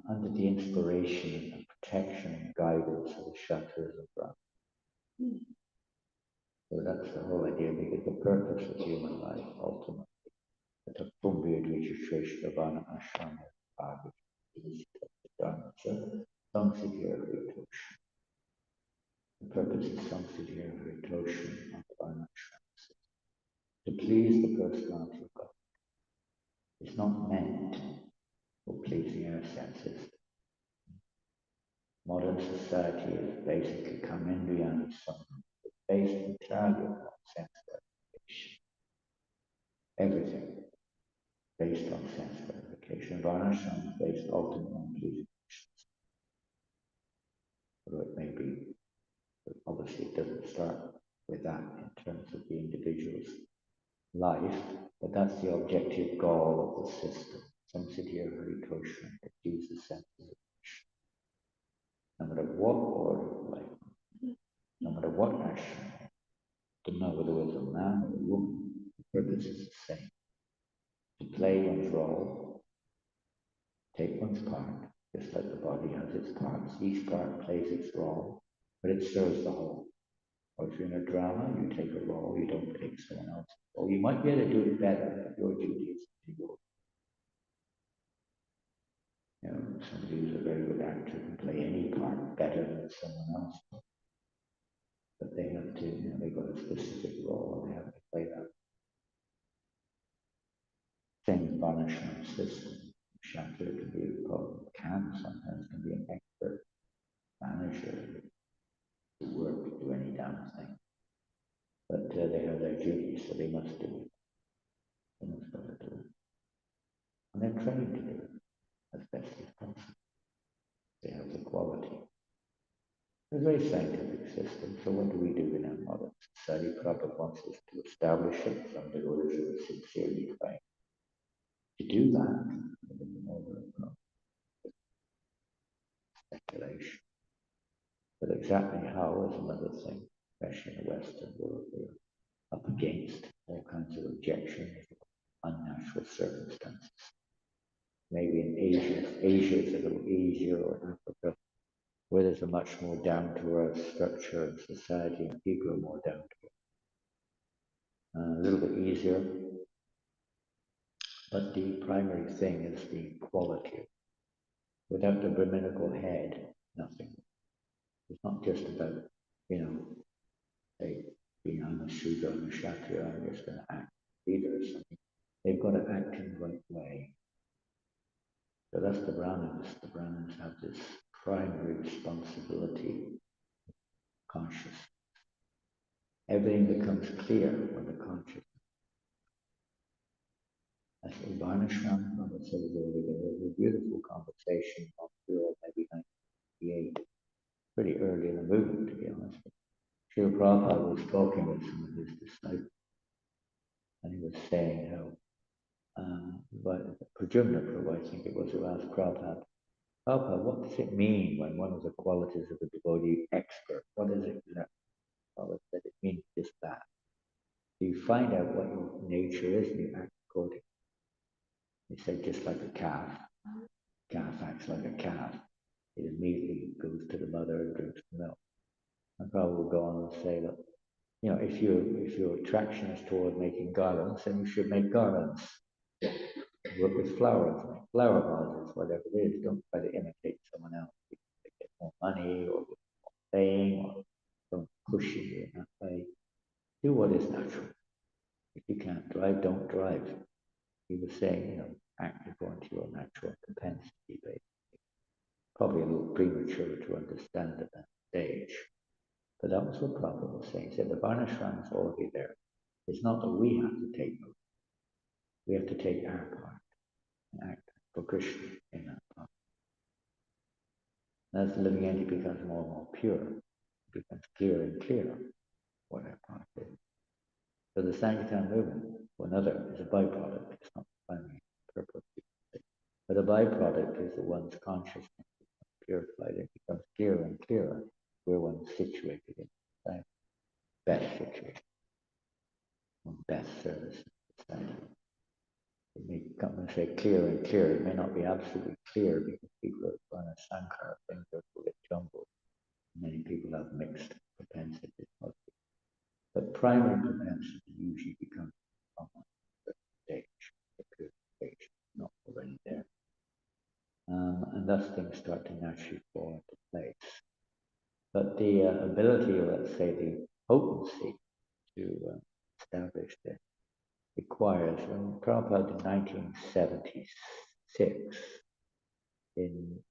under the inspiration and protection and guidance of the Kshatras of Brahma. So that's the whole idea, because the purpose of human life, ultimately, the Pumbya Dvijashreshtha Vana Ashrama Bhagavad Dharma. The purpose is Samsiddhya Haritoshan of the Vana Ashrama. To please the personality of God. It's not meant for pleasing our senses. Modern society is basically Kamendriya Samman. It's based entirely on sense gratification. Everything based on sense gratification. Varnashram is based ultimately on pleasing Krishna. Although it may be, but obviously it doesn't start with that in terms of the individual's life, but that's the objective goal of the system. Samsiddhya Haritosha, to please the senses of Krishna. No matter what order of life, no matter what action, doesn't matter whether it's a man or a woman, the purpose is the same. To play one's role, take one's part, just like the body has its parts. Each part plays its role, but it serves the whole. Or if you're in a drama, you take a role, you don't take someone else's role. You might be able to do it better, but your duty is to do it. Somebody who's a very good actor can play any part better than someone else. But they have to, they've got a specific role and they have to play that. Same with Varnashram system. Shakti can sometimes be an expert manager to work, do any damn thing. But they have their duties, so they must do it. They must got to do it. And they're trained to do it as best as possible. They have the quality. It's a very scientific system, so what do we do in our modern society? Prabhupada wants us to establish it. Some devotees are sincerely trying to do that in the order of speculation. But exactly how is another thing, especially in the Western world. We're up against all kinds of objections, unnatural circumstances. Maybe in Asia is a little easier, or Africa, where there's a much more down-to-earth structure and society, and people are more down-to-earth. A little bit easier, but the primary thing is the quality. Without the Brahminical head, nothing. It's not just about, say, being I'm a Shudra, I'm a Kshatriya, I'm just going to act leader or something. They've got to act in the right way. So that's the Brahmins. The Brahmins have this primary responsibility, conscious. Everything becomes clear when the conscious. That's what Varnashram, I would say, there was a beautiful conversation on maybe 1998, pretty early in the movement, to be honest. Srila Prabhupada was talking with some of his disciples, and he was saying how, Pradyumna Prabhu, I think it was, who asked Prabhupada, what does it mean when one of the qualities of a devotee expert? What is it that Prabhupada said? It means just that. You find out what your nature is and you act accordingly. He said, just like a calf acts like a calf. It immediately goes to the mother and drinks the milk. And Prabhupada will go on and say that, if your attraction is toward making garlands, then you should make garlands. Work with flowers, make flower vases, whatever it is. Don't try to imitate someone else. To get more money or get more fame, or don't push you in that way. Do what is natural. If you can't drive, don't drive. He was saying, act according to your natural propensity, basically. Probably a little premature to understand at that stage. But that was what Prabhupada was saying. He said the Varnashram is already there. It's not that we have to take over. We have to take our part and act for Krishna in that part. As the living entity becomes more and more pure, it becomes clearer and clearer what our part is. So the Sankirtan movement, for another, is a byproduct. It's not the primary purpose. But a byproduct is that one's consciousness becomes purified. It becomes clearer and clearer where one's situated in society. Best situation. One's best service in society. It may come and say clearer and clearer. It may not be absolutely clear because people are trying to sankara, things are a bit jumbled. Many people have mixed propensities. But primary propensity usually becomes on a stage, the purification, not already there. And thus things start to naturally fall into place. But the ability, or let's say the potency to establish this requires, when Prabhupada in 1976 in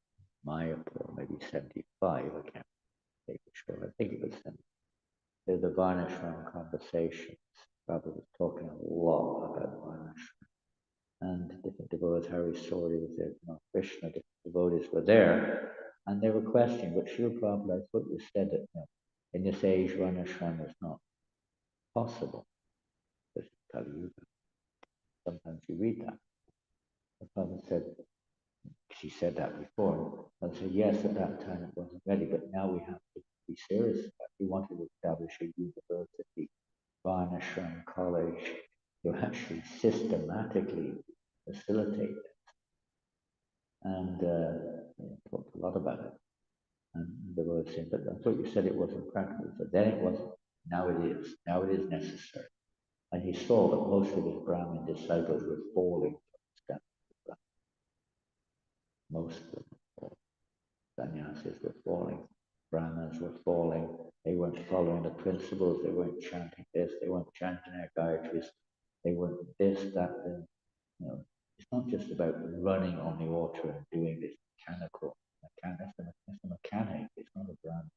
Mayapur, maybe 75, I can't say for sure, I think it was 70, the Varnashram conversations. Prabhupada was talking a lot about Varnashram. And different devotees, Hari Sori was there, Krishna, different devotees were there, and they were questioning, but Srila Prabhupada, I thought you said that in this age, Varnashram is not possible. This is Kali Yuga. Sometimes you read that. The Prabhupada said, she said that before, and said, yes, at that time it wasn't ready, but now we have to be serious about it. We wanted to establish a university, Varnashram college, to actually systematically facilitate it. And talked a lot about it. And they were saying, but I thought you said it wasn't practical. But then it wasn't. Now it is. Now it is necessary. And he saw that most of his Brahmin disciples were falling from the steps of Brahmin. Most of them were falling. Sannyasis were falling. Brahmins were falling. They weren't following the principles. They weren't chanting this. They weren't chanting their Gayatris. They weren't this, that, and, it's not just about running on the altar and doing this mechanical. That's a mechanic. It's not a Brahmin.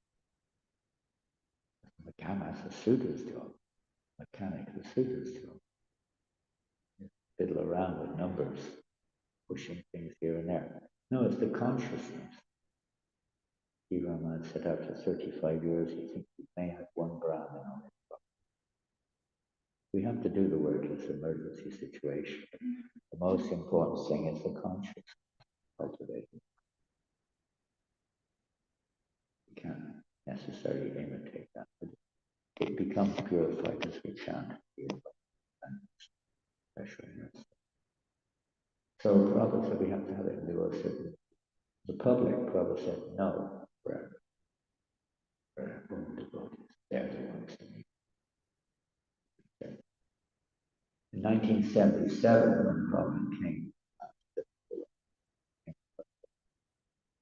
That's a suitor's job. Mechanic, the suitor's job. Fiddle around with numbers, pushing things here and there. No, it's the consciousness. Rama set out for 35 years. He thinks he may have one Brahmin on his body. We have to do the work. It's an emergency situation. The most important thing is the consciousness cultivated. We can't necessarily imitate that, but it becomes purified as we chant, especially in us. So Prabhupada said we have to have it in the world. The public, Prabhupada said no for our own devotees. They're the ones that need. In 1977, when Prabhupada came,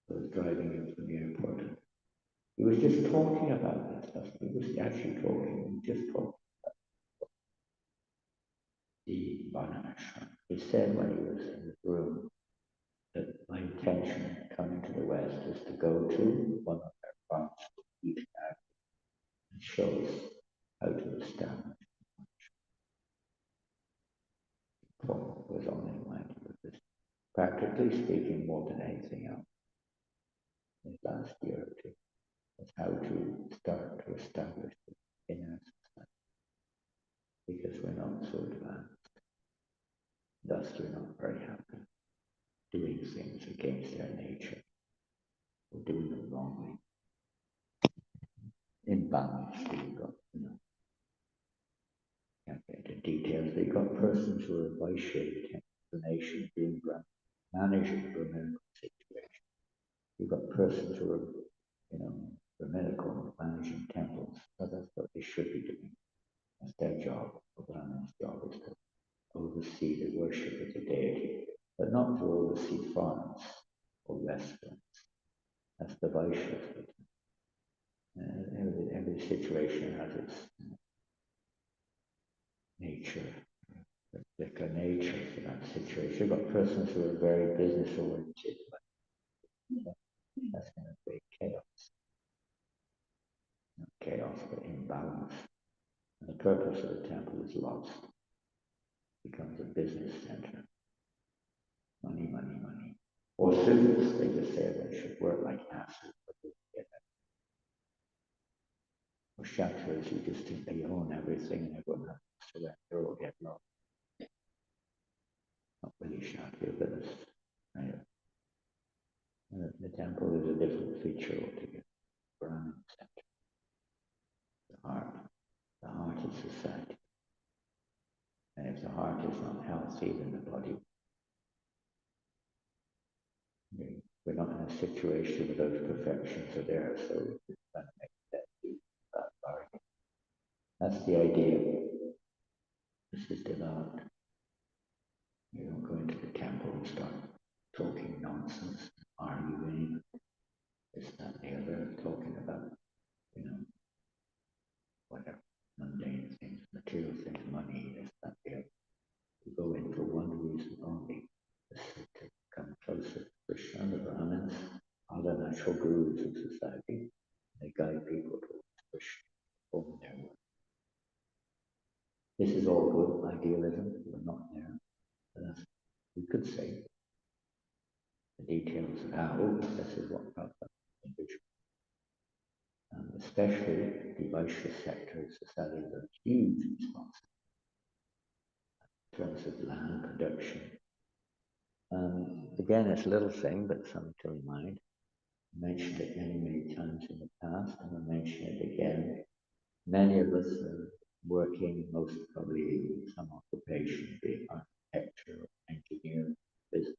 I was driving in from the airport. He was just talking about this stuff. He was actually talking, just talking about the Varnashram. He said when he was in the room that my intention coming to the West is to go to one of their farms each night and show us how to establish. What was on his mind was this, practically speaking, more than anything else, in the last year or two, was how to start to establish it in our society. Because we're not so advanced. Thus, we're not very happy doing things against their nature. We're doing them wrongly. In Bangladesh, you've got, can't get into details, but you've got persons who are vitiated the nation being managing the Brahminical situation. You've got persons who are, Brahminical managing temples. So that's what they should be doing. That's their job. The Brahmin's job is to oversee the worship of the deity, but not to oversee farms or restaurants. That's the Vaishyas. Every situation has its nature, particular nature for that situation. You've got persons who are very business oriented, but that's going to create chaos. Chaos purpose of the temple is lost. It becomes a business center. Money, money, money. Or students, they just say they should work like asses, but they get that. Or shelters, you just think they own everything and everyone has to surrender or get lost. Not really shelter, but it's right. The temple is a different feature altogether. Brahman center. The heart is society. And if the heart is not healthy, then the body. We're not in a situation where those perfections are there, so we can make that bargain. That's the idea. This is developed. You don't go into the temple and start talking nonsense, arguing, this, that, and the other, talking about, whatever, mundane things, material things, money, this, that, the other. You go in for one reason only, to come closer to Krishna. The Brahmins are the natural gurus of society. They guide people towards Krishna, open their work. This is all good idealism. We're not there. But we could say the details of how this is what Prabhupada envisioned. Especially the Vaishya sector of society is a huge responsibility in terms of land production. Again, it's a little thing, but something to remind. I mentioned it many, many times in the past, and I mention it again. Many of us are working, most probably some occupation, be it architecture, engineer, business,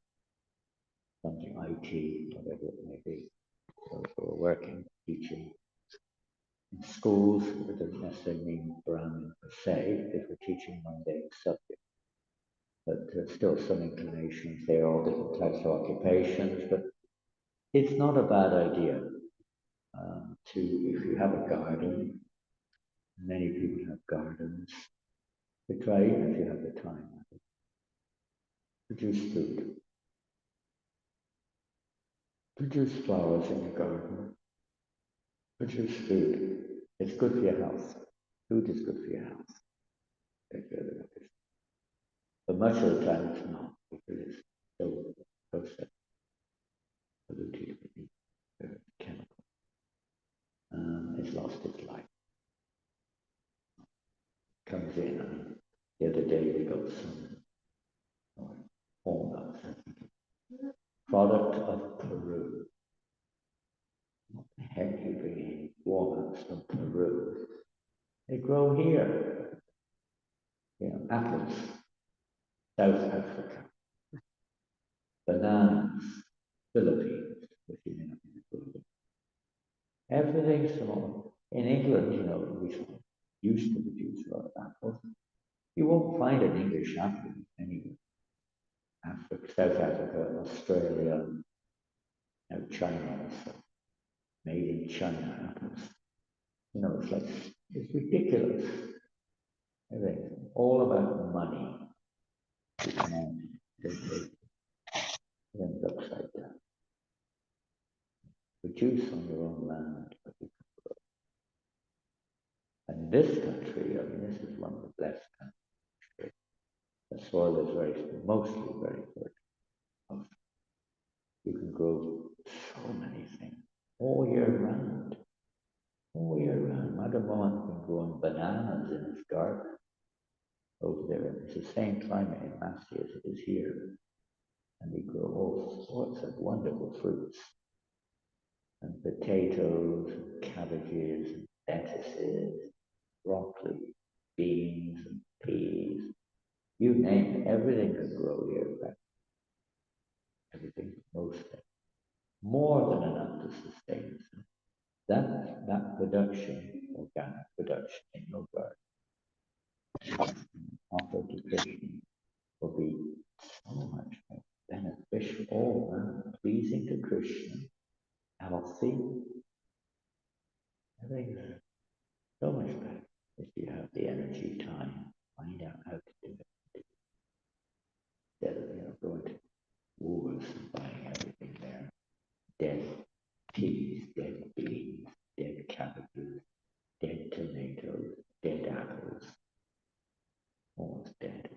something IT, whatever it may be. So we're working, teaching in schools. It doesn't necessarily mean Brahmin per se, if we're teaching mundane subjects. But there's still some inclinations there, all different types of occupations, but it's not a bad idea if you have a garden, many people have gardens, to try, even if you have the time, produce food. Produce flowers in your garden. Produce food. It's good for your health. Food is good for your health. But much of the time it's not, because it's so processed, polluted with chemicals. It's lost its life. Comes in, the other day we got some walnuts, product of Peru. What the heck are you bringing walnuts from Peru? They grow here. Apples, South Africa, bananas, Philippines, if you know, everything's small. In England, we used to produce a lot of apples. You won't find an English apple anywhere. Africa, South Africa, Australia, China also. Made in China apples. It's ridiculous. Everything, all about money. And then upside down. Produce on your own land. And in this country, this is one of the blessed countries. The soil is mostly very good. You can grow so many things all year round. All year round. Madam Mohan can grow bananas in his garden over there. It's the same climate in Massey as it is here. And we grow all sorts of wonderful fruits. And potatoes, and cabbages, and lettuces, broccoli, beans, and peas. You name it, everything can grow here. Right? Everything, mostly. More than enough to sustain us. That production, organic production in your garden, offered to Krishna, will be so much more beneficial, all around, pleasing to Krishna, healthy. Everything so much better if you have the energy, time, find out how to do it. Instead of going to Woolworths and buying everything there. Dead peas, dead beans, dead cabbages, dead tomatoes, dead apples. almost dead.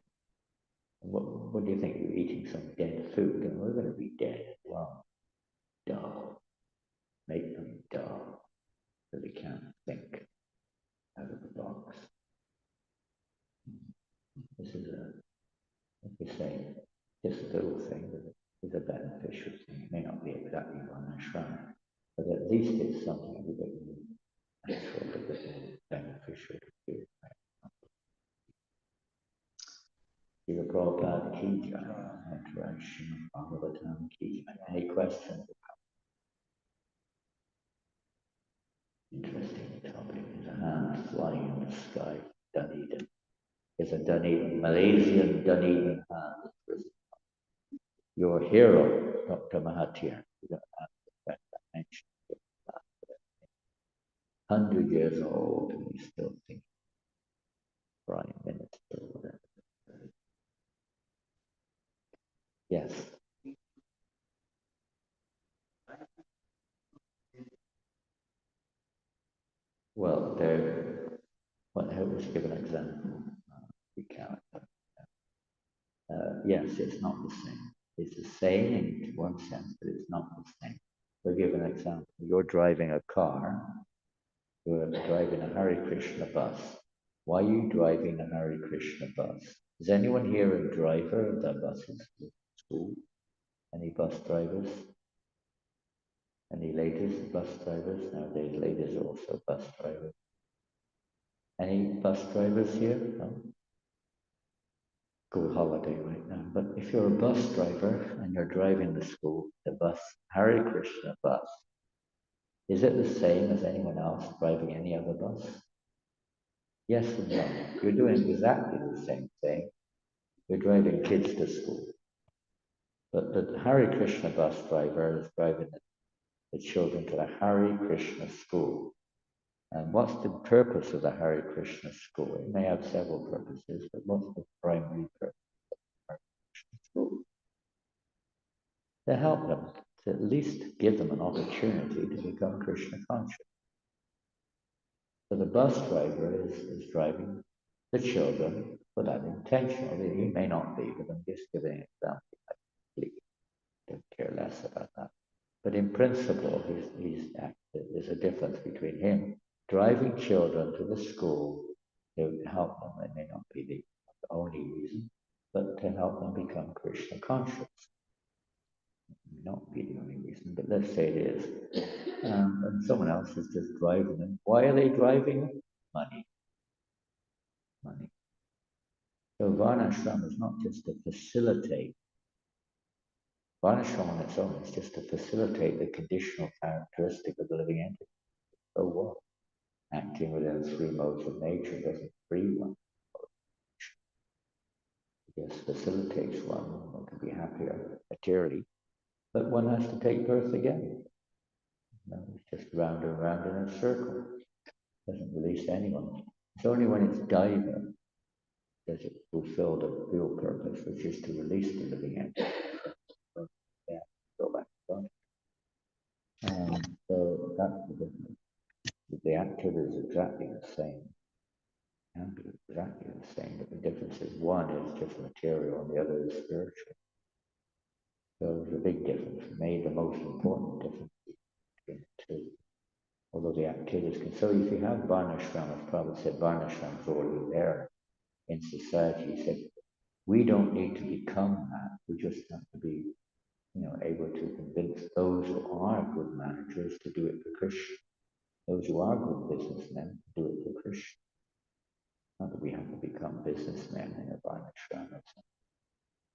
What do you think? You're eating some dead food, and we're going to be dead as well. Dull. Make them dull, so they can't think out of the box. This is like you say, just a little thing, but it's a beneficial thing. It may not be exactly one I try, but at least it's something a bit more natural, a bit more beneficial to do. Srila Prabhupada Ki Jai, interaction of Bhagavatam Ki Jai. Any questions? Interesting topic. There's a hand flying in the sky, Dunedin. It's a Dunedin, Malaysian Dunedin hand. Your hero, Dr. Mahathir, you're going to have to mention that. 100 years old, and he's still thinking Prime Minister or whatever. Yes. Well, I was give an example. We can't. Yes, it's not the same. It's the same in one sense, but it's not the same. We'll give an example. You're driving a car, you're driving a Hare Krishna bus. Why are you driving a Hare Krishna bus? Is anyone here a driver of that bus in school? Any bus drivers? Any ladies bus drivers? Nowadays, ladies are also bus drivers. Any bus drivers here? No? School holiday right now. But if you're a bus driver and you're driving the bus, Hare Krishna bus, is it the same as anyone else driving any other bus? Yes and no. You're doing exactly the same thing. You're driving kids to school. But the Hare Krishna bus driver is driving the children to the Hare Krishna school. And what's the purpose of the Hare Krishna school? It may have several purposes, but what's the primary purpose of the Hare Krishna school? To help them, to at least give them an opportunity to become Krishna conscious. So the bus driver is driving the children for that intention. He may not be, but I'm just giving an example. I completely don't care less about that. But in principle, there's a difference between him driving children to the school to help them. It may not be the only reason, but to help them become Krishna conscious. It may not be the only reason, but let's say it is. And someone else is just driving them. Why are they driving them? Money. Money. So Varnashram is not just to facilitate. Varnashram on its own is just to facilitate the conditional characteristic of the living entity. So what? Acting within three modes of nature doesn't free one. It just facilitates one to be happier materially. But one has to take birth again. It's just round and round in a circle. It doesn't release anyone. It's only when it's diver does it fulfill the real purpose, which is to release the living entity. Yeah, go back to God. So that's the difference. The activity is exactly the same. Can be exactly the same, but the difference is one is just material and the other is spiritual. So there's a big difference. Maybe the most important difference between the two. Although the activities can. So if you have Varnashram, as Prabhupada said, Varnashram is already there in society. He said, we don't need to become that. We just have to be, able to convince those who are good managers to do it for Krishna. Those who are good businessmen to do it for Krishna. Not that we have to become businessmen in a Varnashram,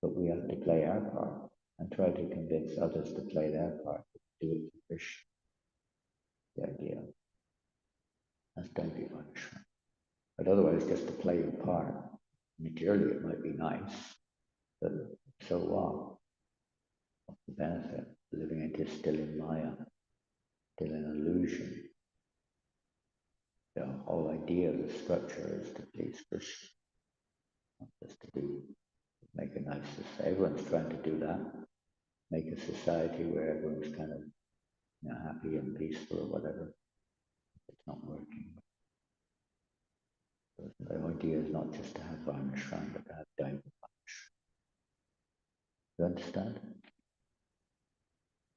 but we have to play our part and try to convince others to play their part, to do it for Krishna. The idea. That's don't be Varnashram. But otherwise, just to play your part. Materially, it might be nice, but so what? What's the benefit? Living it is still in Maya, still an illusion. The whole idea of the structure is to please Krishna, not just to make a nice society. Everyone's trying to do that. Make a society where everyone's kind of happy and peaceful or whatever. It's not working. The idea is not just to have Varnashram, but to have Daiva Varnashram. You understand?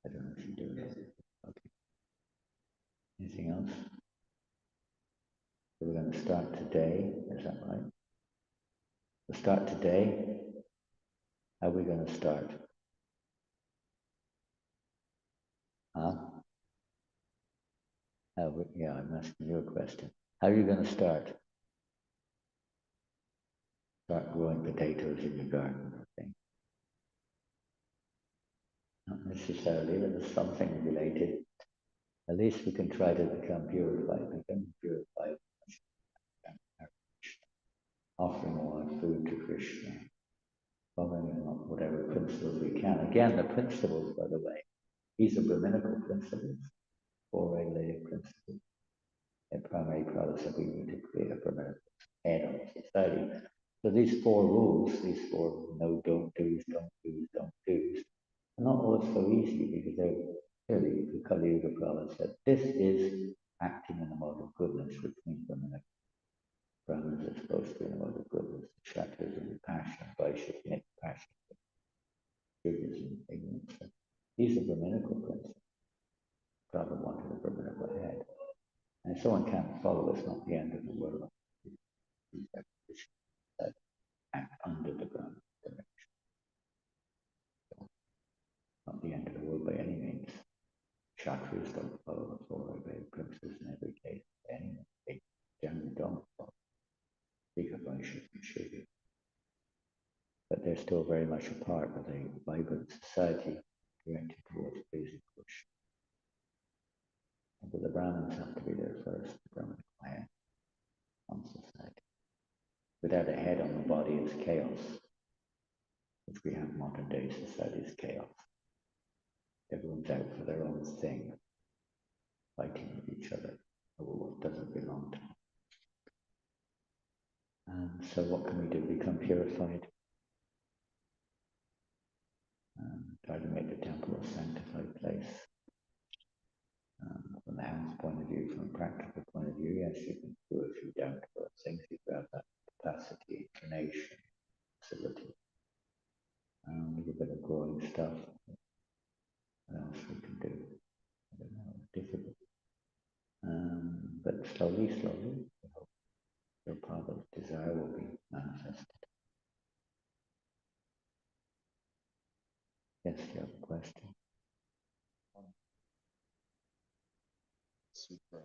I don't know if you do that. Okay. Anything else? So we're going to start today, is that right? We'll start today. How are we going to start? Huh? Yeah, I'm asking you a question. How are you going to start? Start growing potatoes in your garden, I think. Not necessarily, but there's something related. At least we can try to become purified, offering all our food to Krishna, following whatever principles we can. Again, the principles, by the way, these are Brahminical principles, four regulated principles. And primary products that we need to create a Brahminical head on society. So these four rules, these four no, don't do's, don't do's, don't do's, are not always so easy because they're clearly, the Kali Yuga Prabhupada said, this is acting in the mode of goodness, which means Brahmins are supposed to be in the mode of goodness, Kshatras in passion, Vaishyas in passion, Sudras in ignorance. These are Brahminical principles. Prabhupada wanted a Brahminical head. And if someone can't follow, it's not the end of the world. These are conditions that act under the ground direction. Not the end of the world by any means. Kshatriyas don't follow the four regulated principles in every case. Anyway, they generally don't follow. Speak of Vaishyas and Sudras. But they're still very much a part of a vibrant society directed towards pleasing Krishna. But the Brahmins have to be there first, the Brahminical head on society. Without a head on the body is chaos, which we have modern day society is chaos. Everyone's out for their own thing, fighting with each other over what doesn't belong to them. And so what can we do? Become purified. Try to make the temple a sanctified place. From the health point of view, from a practical point of view, yes, you can do a few down-to-earth things. You have that capacity, inclination, facility. A little bit of growing stuff. What else we can do? I don't know, it's difficult. But slowly, I hope your Prabhupada's desire will be manifested. Yes, you have a question? Super.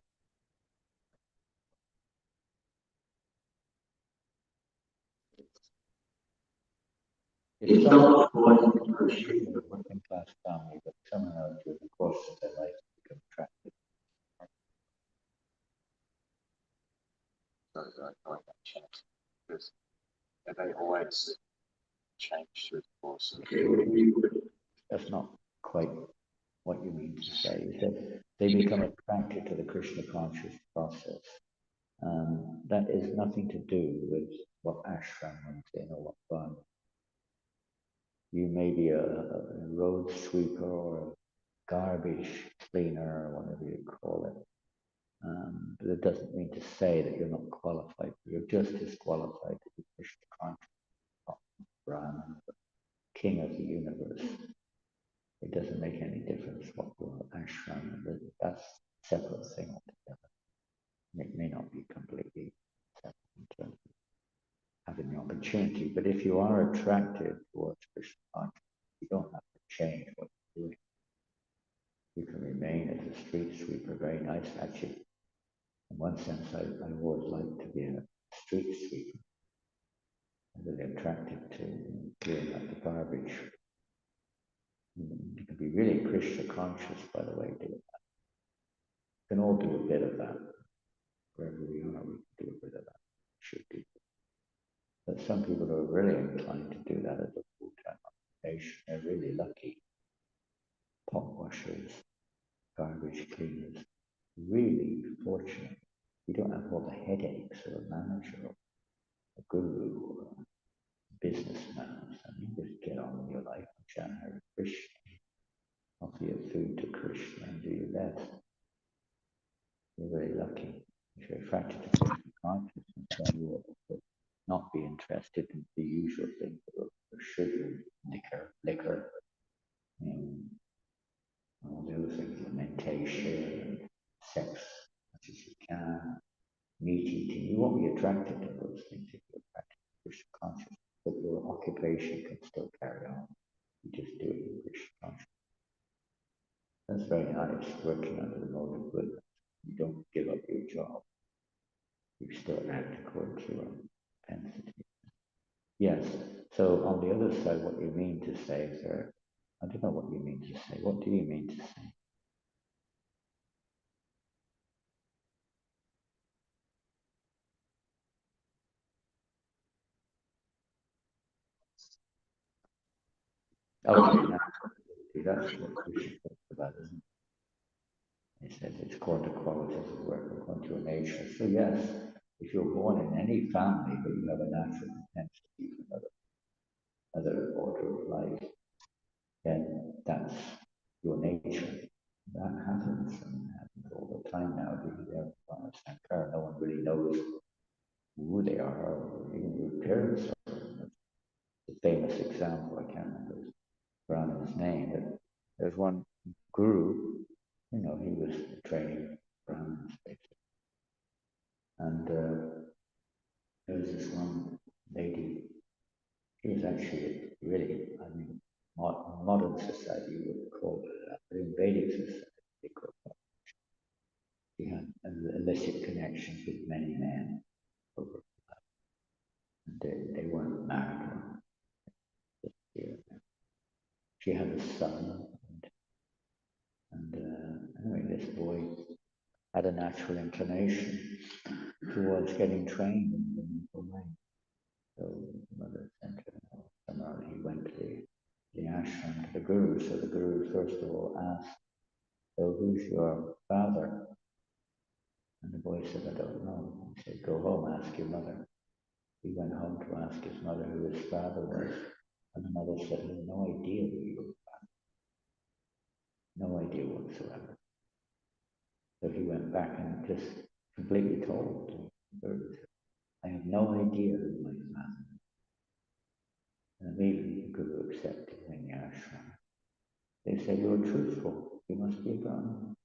It's not going to pursue a working class family, but somehow through the course of their life become attracted. So I like that change because they always change through the course of That's not quite what you mean to say. You said they become attracted to the Krishna conscious process. That is nothing to do with what ashram one's in or what fun. You may be a road sweeper or a garbage cleaner or whatever you call it. But it doesn't mean to say that you're not qualified. You're just as qualified to be Krishna conscious, Brahman, the king of the universe. It doesn't make any difference what your ashram is. That's a separate thing altogether. It may not be completely separate in terms of having the opportunity, but if you are attracted towards Krishna consciousness, you don't have to change what you're doing. You can remain as a street sweeper, very nice actually. In one sense, I always like to be a street sweeper. I'm really attracted to clearing up the garbage. You can be really Krishna conscious, by the way, doing that. We can all do a bit of that. Wherever we are, we can do a bit of that. Should do. But some people are really inclined to do that as a full-time occupation. They're really lucky. Pot washers, garbage cleaners, really fortunate. You don't have all the headaches of a manager or a guru or a businessman. So you just get on with your life and chant Hare Krishna, offer your food to Krishna and do your best. You're very lucky. If you're attracted to Krishna consciousness, then you interested in the usual things of sugar, liquor, and all the other things, lamentation, and sex, as much as you can, meat eating. You won't be attracted to those things if you're practicing Krishna consciousness, but your occupation can still carry on. You just do it in Krishna consciousness. That's very nice, working under the mode of goodness. You don't give up your job. You still act according to your propensity. Yes. So on the other side, what you mean to say, sir, I don't know what you mean to say. What do you mean to say? Okay, that's what we should talk about, isn't it? He said it's according to qualities of work, according to your nature. So yes, if you're born in any family, but you have a natural propensity for another order of life, then that's your nature. That happens, and happens all the time now. Because they have Sankara, no one really knows who they are, or even who their parents are. The famous example, I can't remember Brahman's name, but there's one guru, he was training Brahmins, basically. And there was this one lady, she was actually really, modern society would call it that, but in Vedic society, they call it. She had illicit connections with many men over, and they weren't married. She had a son, and anyway, this boy had a natural inclination towards getting trained in the mental way. So the mother sent him somewhere. He went to the ashram to the guru. So the guru first of all asked, "So who's your father?" And the boy said, "I don't know." He said, "Go home, ask your mother." He went home to ask his mother who his father was, and the mother said, "I have no idea who your father, no idea whatsoever." So he went back and just completely told the guru, "I have no idea who my father is." And immediately the guru accepted him in the ashram. They said, "You're truthful. You must be a Brahmin."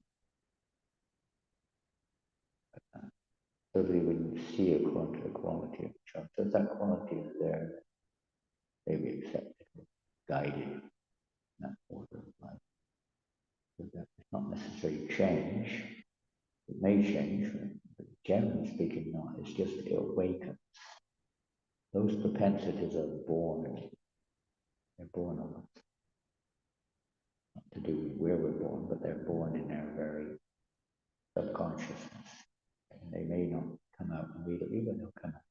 So they would see according to the quality of the child. So if that quality is there, they be accepted, guided in that order of life. So that is not necessarily change. It may change, but generally speaking, not. It's just it awakens. Those propensities are born. They're born of us. Not to do with where we're born, but they're born in our very subconsciousness. And they may not come out immediately, but they'll come out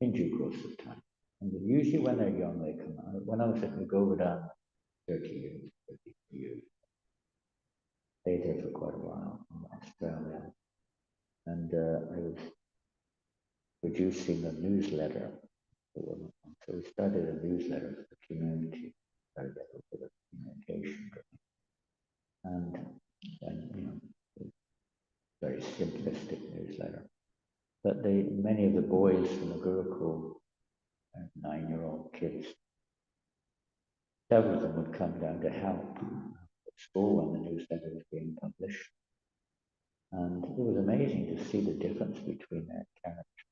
in due course of time. And usually when they're young, they come out. When I was at Govardhan 30 years, 30 years, stayed there for quite a while in Australia. And I was producing a newsletter. So we started a newsletter for the community, started a little bit of communication. And very simplistic newsletter. But many of the boys from the Gurukul, 9-year-old kids, several of them would come down to help at school when the newsletter was being published. And it was amazing to see the difference between their characters.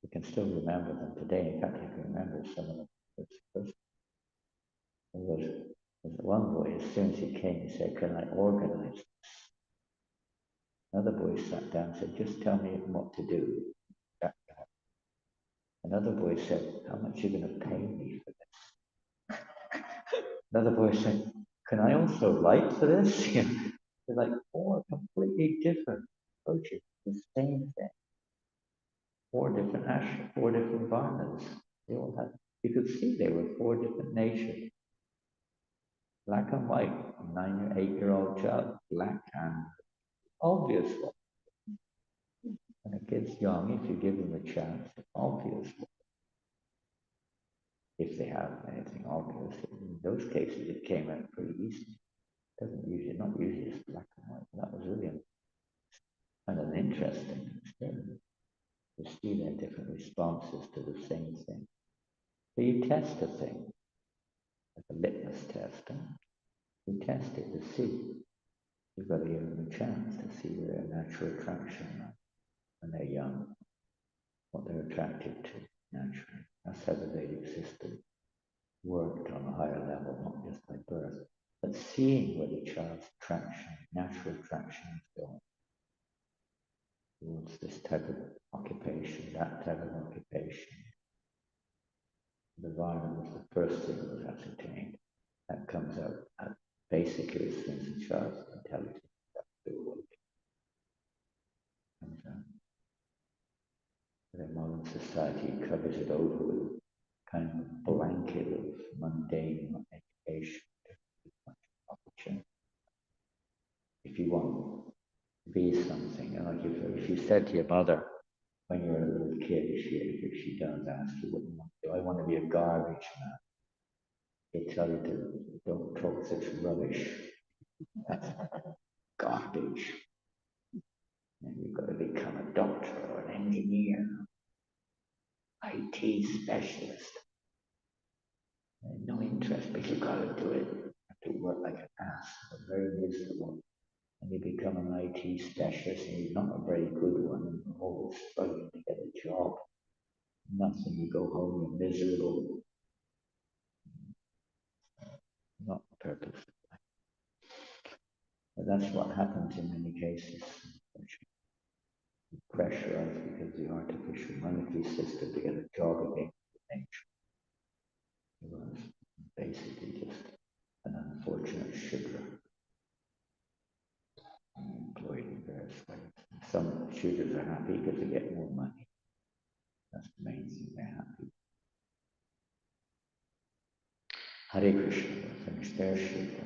You can still remember them today. In fact, you can remember some of them. There was one boy, as soon as he came, he said, "Can I organize this?" Another boy sat down and said, "Just tell me what to do." Another boy said, "How much are you going to pay me for this?" Another boy said, "Can I also write for this?" They're like four completely different approaches, the same thing. Four different ashrams, four different environments. They all had, you could see they were four different natures. Black and white, a 8-year-old child, black and obvious one. When a kid's young, if you give them a chance, obvious one. If they have anything obvious, in those cases it came out pretty easily. Not usually just black and white. That was really kind of an interesting experience. You see their different responses to the same thing. So you test a thing, like a litmus test. You test it to see. You've got to give them a chance to see their natural attraction when they're young, what they're attracted to naturally. That's how the Vedic system worked on a higher level, not just by birth, but seeing where the child's attraction, natural attraction is going towards this type of occupation, that type of occupation. The environment was the first thing that was ascertained. That comes out basically as soon as the child's intelligence comes out. The modern society covers it over with kind of a blanket of mundane education. Much opportunity. If you want to be something, like if you said to your mother when you were a little kid, if she does ask you what you want to do, I want to be a garbage man. They tell you to don't talk such rubbish. That's garbage. And you've got to become a doctor or an engineer, IT specialist. No interest, but you've got to do it. You have to work like an ass, very miserable. And you become an IT specialist, and you're not a very good one, and you're always struggling to get a job. Nothing, you go home, you're miserable. Not the purpose. But that's what happens in many cases. Pressurized because the artificial monetary system to get a job against nature. It was basically just an unfortunate sugar employed in various ways. Some shooters are happy because they get more money. That's the main thing, they're happy. Hare Krishna, finish their shooter.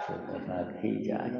Shukra Ki Jai.